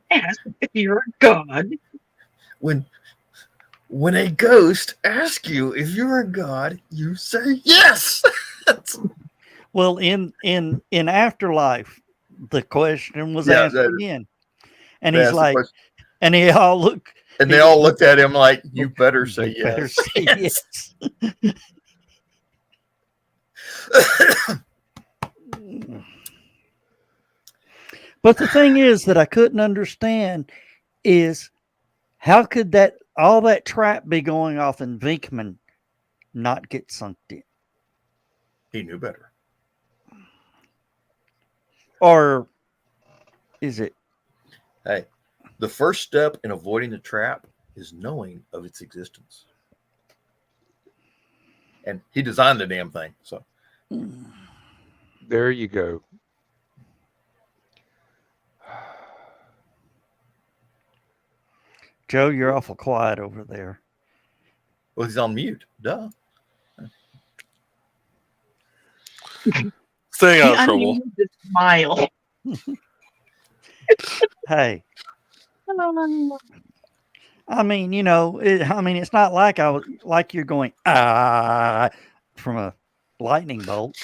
Ask if you're a god. when a ghost asks you if you're a god, you say yes. Well, in Afterlife, the question was asked again, and he's like, and they all look, and they all looked at him like, "You better say yes." better say yes. But the thing is that I couldn't understand is how could all that trap be going off and Vinkman not get sunk in? He knew better. Or is it? Hey, the first step in avoiding the trap is knowing of its existence. And he designed the damn thing. So There you go. Joe, you're awful quiet over there. Well, he's on mute. Duh. Staying out of I trouble. need to smile. Hey, I mean, it's not like like you're going from a lightning bolt.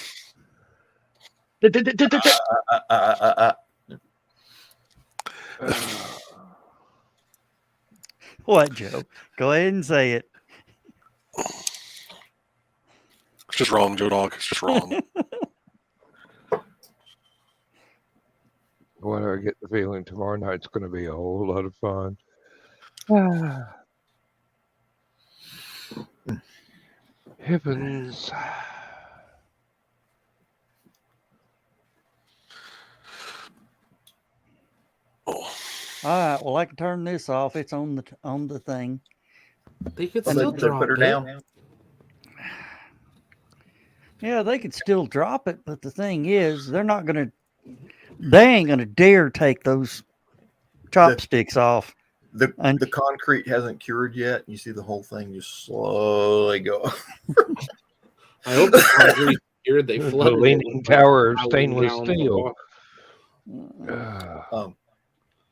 What, Joe? Go ahead and say it. It's just wrong, Joe Dog. It's just wrong. Well, I get the feeling tomorrow night's going to be a whole lot of fun. Heavens. All right. Well, I can turn this off. It's on the thing. They could So still they drop put her it. down. Yeah, they could still drop it, but the thing is, they ain't gonna dare take those chopsticks off. The concrete hasn't cured yet. You see the whole thing just slowly go. I hope the concrete cured. They The flooded Leaning it Tower of with stainless gallons of steel. water.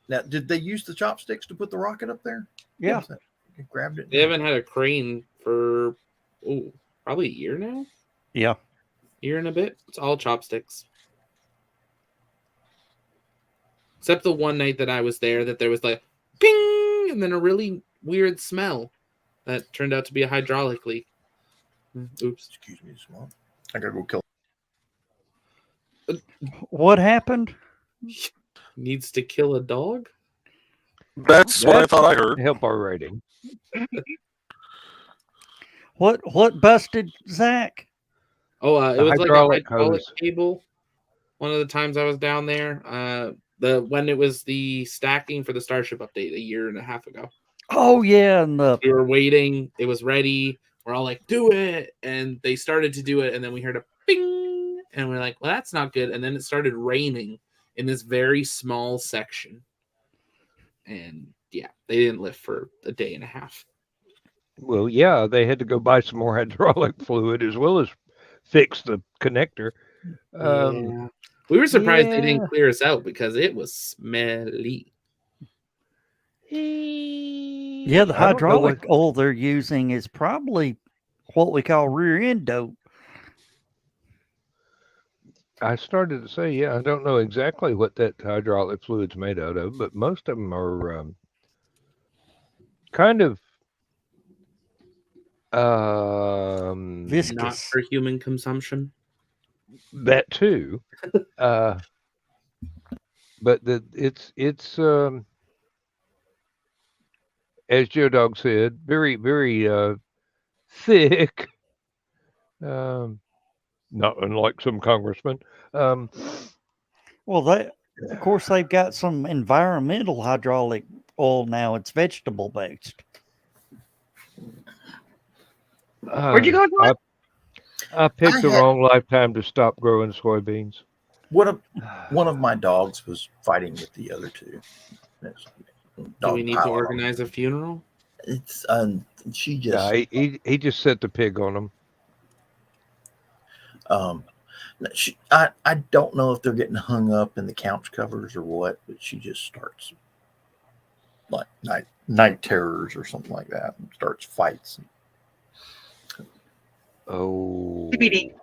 Now, did they use the chopsticks to put the rocket up there? Yeah. You grabbed it. They haven't had a crane for probably a year now. Yeah. Year and a bit. It's all chopsticks. Except the one night that I was there, that there was like ping, and then a really weird smell that turned out to be a hydraulic leak. Oops. Excuse me, small. I gotta go kill. What happened? Needs to kill a dog? That's what I thought I heard. Help our rating. What busted Zach? Oh, it The was hydraulic like a hydraulic hose. cable. One of the times I was down there, when it was the stacking for the Starship update a year and a half ago. Oh yeah, and We were waiting. It was ready. We're all like, "Do it!" And they started to do it, and then we heard a ping, and we're like, "Well, that's not good." And then it started raining in this very small section, and yeah, they didn't lift for a day and a half. Well, yeah, they had to go buy some more hydraulic fluid as well as fix the connector. Yeah. We were surprised they yeah. didn't clear us out because it was smelly. Yeah, the I don't know hydraulic oil they're using is probably what we call rear end dope. I started to say, yeah, I don't know exactly what that hydraulic fluid's made out of, but most of them are kind of Not Viscous. for human consumption. that too. But it's as Joe Dog said, very very thick. not unlike some congressmen. Well, of course, they've got some environmental hydraulic oil now. It's vegetable based. Where'd you go, John? I picked the wrong lifetime to stop growing soybeans. One of my dogs was fighting with the other two. Do we need to organize a funeral? It's she just Yeah, he just set the pig on them. I don't know if they're getting hung up in the couch covers or what, but she just starts like night terrors or something like that and starts fights. Oh, TBD.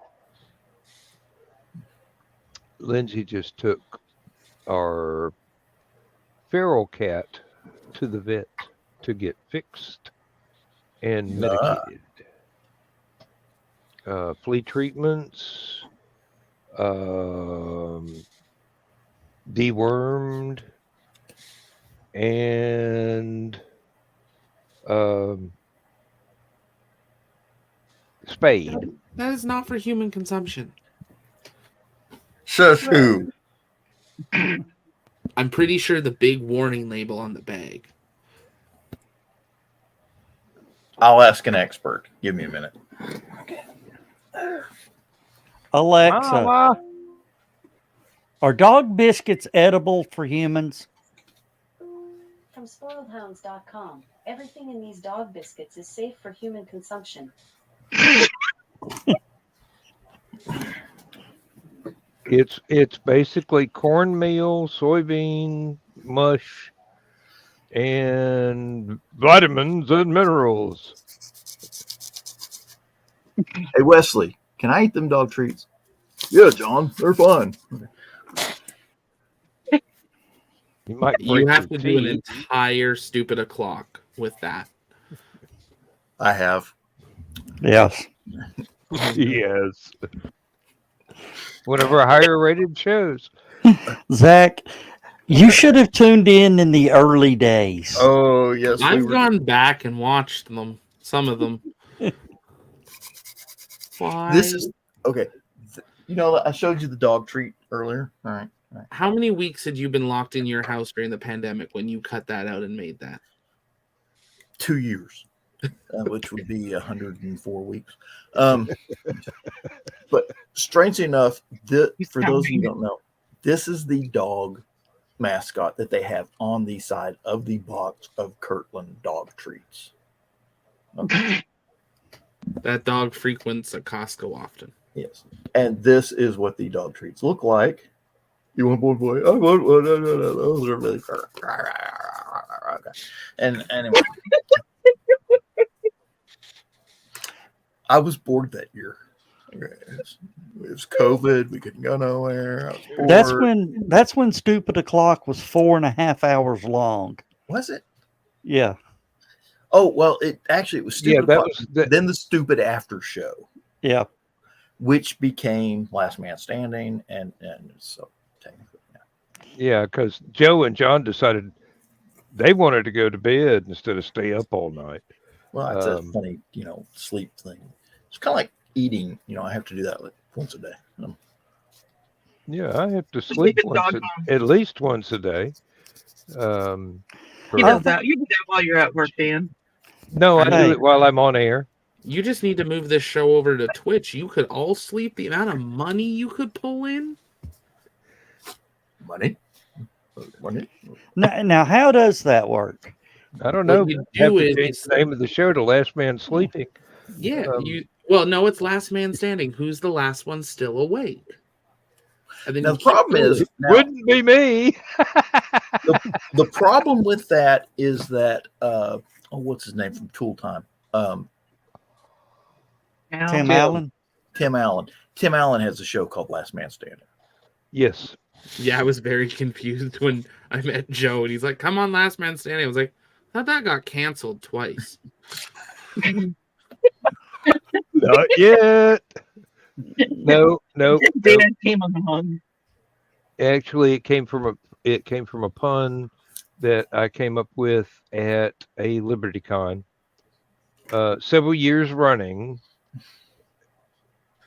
Lindsay just took our feral cat to the vet to get fixed and medicated. Flea treatments, dewormed, and spayed. That is not for human consumption. Says who? I'm pretty sure the big warning label on the bag. I'll ask an expert. Give me a minute. Alexa, are dog biscuits edible for humans? From SpoiledHounds.com, everything in these dog biscuits is safe for human consumption. It's basically cornmeal, soybean mush, and vitamins and minerals. Hey Wesley, can I eat them dog treats? Yeah, John, they're fun. You have to do an entire stupid o'clock with that. I have. Yes. Yes. One of our higher rated shows. Zach, you should have tuned in the early days. Oh, yes. I've gone back and watched them, some of them. Why? This is okay. You know, I showed you the dog treat earlier. All right. How many weeks had you been locked in your house during the pandemic when you cut that out and made that? 2 years, which would be 104 weeks. But strangely enough, for those of you who don't know, this is the dog mascot that they have on the side of the box of Kirtland dog treats. Okay. That dog frequents a Costco often. Yes. And this is what the dog treats look like. You want one boy? I want one. Those are really and anyway. I was bored that year. It was COVID. We couldn't go nowhere. I was bored. That's when Stupid O'Clock was 4.5 hours long. Was it? Yeah. Oh well, it was Stupid. Yeah, that O'Clock, was then the Stupid After Show. Yeah. Which became Last Man Standing, and so technically, yeah, because Joe and John decided they wanted to go to bed instead of stay up all night. Well, that's a funny, sleep thing. It's kind of like eating. I have to do that like once a day. Yeah, I have to sleep at least once a day. You do that while you're at work, Dan. No, I do it while I'm on air. You just need to move this show over to Twitch. You could all sleep. The amount of money you could pull in. Money. Now, how does that work? I don't know. You have do to it. change the name of the show to Last Man Sleeping. Yeah. Well, no, it's Last Man Standing. Who's the last one still awake? And then now the problem is, wouldn't be me. the problem with that is that what's his name from Tool Time? Tim Allen. Tim Allen. Tim Allen has a show called Last Man Standing. Yes. Yeah, I was very confused when I met Joe and he's like, "Come on, Last Man Standing." I was like, "I thought that got canceled twice." Not yet. No. Dan came along. Actually, it came from a pun that I came up with at a LibertyCon several years running.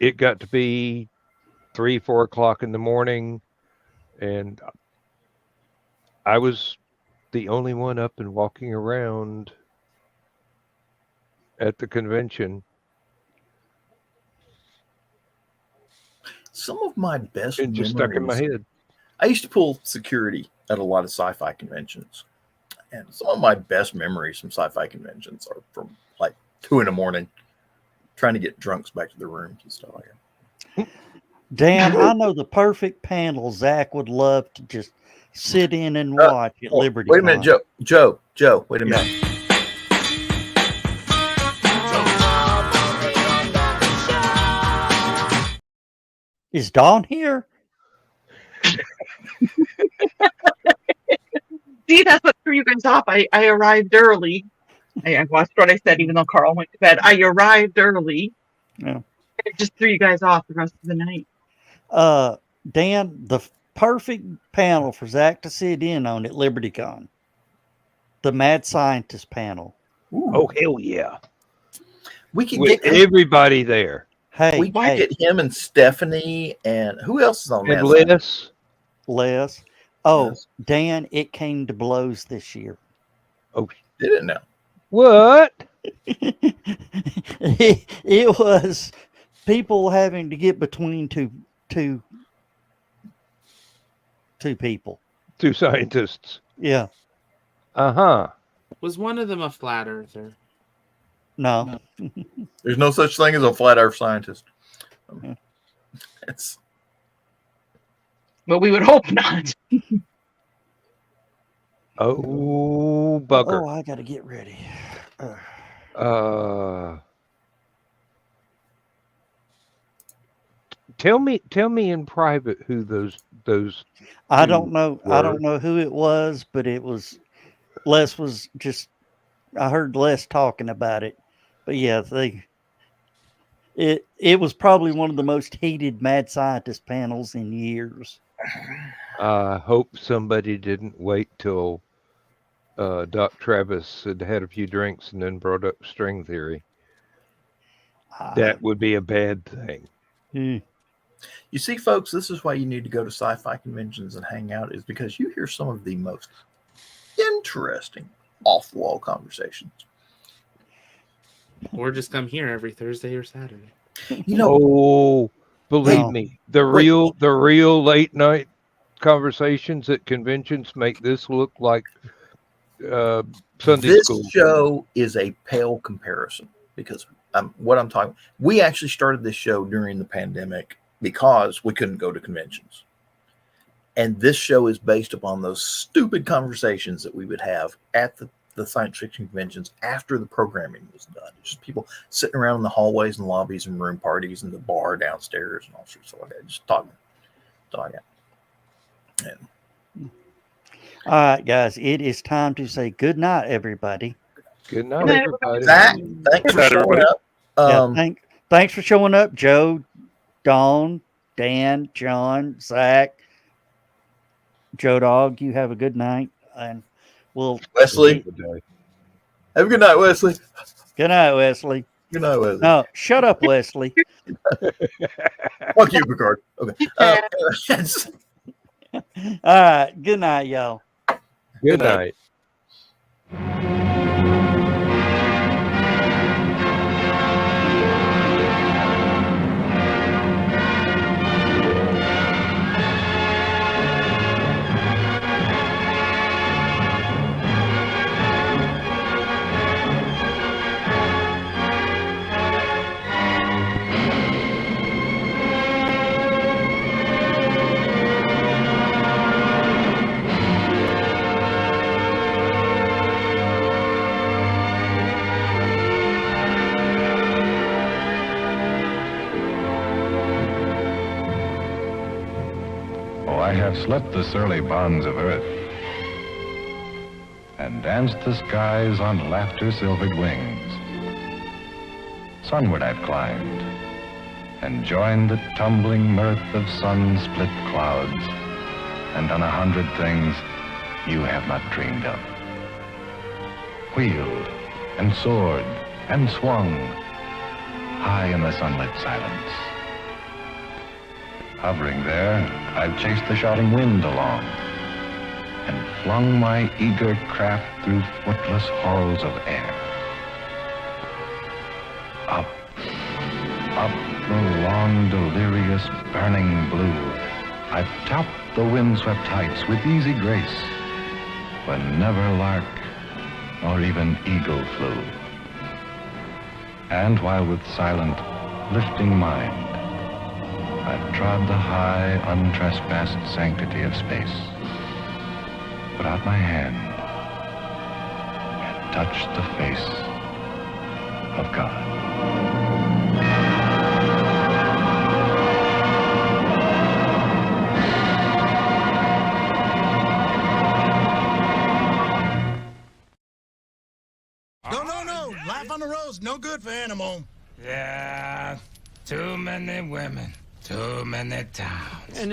it got to be 3, 4 o'clock in the morning, and I was the only one up and walking around at the convention. Some of my best It just stuck in my memories. head. I used to pull security at a lot of sci-fi conventions, and some of my best memories from sci-fi conventions are from like 2 in the morning, trying to get drunks back to their rooms and stuff like that. Dan, I know the perfect panel Zach would love to just sit in and watch at Liberty. Wait a minute, Joe. Wait a minute. Is Dawn here? See, that's what threw you guys off. I arrived early. I watched what I said, even though Carl went to bed. I arrived early. Yeah. It just threw you guys off the rest of the night. Dan, the perfect panel for Zach to sit in on at LibertyCon. The Mad Scientist panel. Ooh. Oh, hell yeah. We can With get everybody there. Hey, we might get him and Stephanie, and who else is on And that? Les. Oh, Yes. Dan, it came to blows this year. Oh, did it now? What? it was people having to get between two people. 2 scientists. Yeah. Uh-huh. Was one of them a flat earther? No. There's no such thing as a flat Earth scientist. It's But we would hope not. Oh, bugger. Oh, I got to get ready. Tell me in private who those I don't know. I were. don't know who it was, but it was Les was just. I heard Les talking about it, but yeah, it was probably one of the most heated mad scientist panels in years. I hope somebody didn't wait till Doc Travis had a few drinks and then brought up string theory. That would be a bad thing. You see, folks, this is why you need to go to sci-fi conventions and hang out, is because you hear some of the most interesting off-wall conversations. Or just come here every Thursday or Saturday. You know, Oh, believe No. me, the real late night conversations at conventions make this look like Sunday this school. show is a pale comparison because what I'm talking. We actually started this show during the pandemic because we couldn't go to conventions, and this show is based upon those stupid conversations that we would have at the science fiction conventions after the programming was done. Just people sitting around in the hallways and lobbies and room parties and the bar downstairs and all sorts of like that, just talking. And All right, guys, it is time to say good night, everybody. Good night, Good night, everybody. Zach, thanks for Good night, showing everybody. up. Yeah, thanks for showing up, Joe, Dawn, Dan, John, Zach, Joe Dog. You have a good night, and we'll Wesley, have a good night, Wesley. Good night, Wesley. Good night, Wesley. No, shut up, Wesley. Fuck you, Picard. Okay. All right, good night, y'all. Good night. Oh, I have slept the surly bonds of earth and danced the skies on laughter-silvered wings. Sunward I've climbed and joined the tumbling mirth of sun-split clouds and done 100 things you have not dreamed of. Wheeled and soared and swung high in the sunlit silence Hovering there, I've chased the shouting wind along and flung my eager craft through footless halls of air. Up, up the long, delirious, burning blue, I've topped the windswept heights with easy grace, when never lark nor even eagle flew. And while with silent, lifting mind, I've trod the high, untrespassed sanctity of space, put out my hand and touched the face of God. No. Life on the road's no good for animal. Yeah, too many women, too many towns. And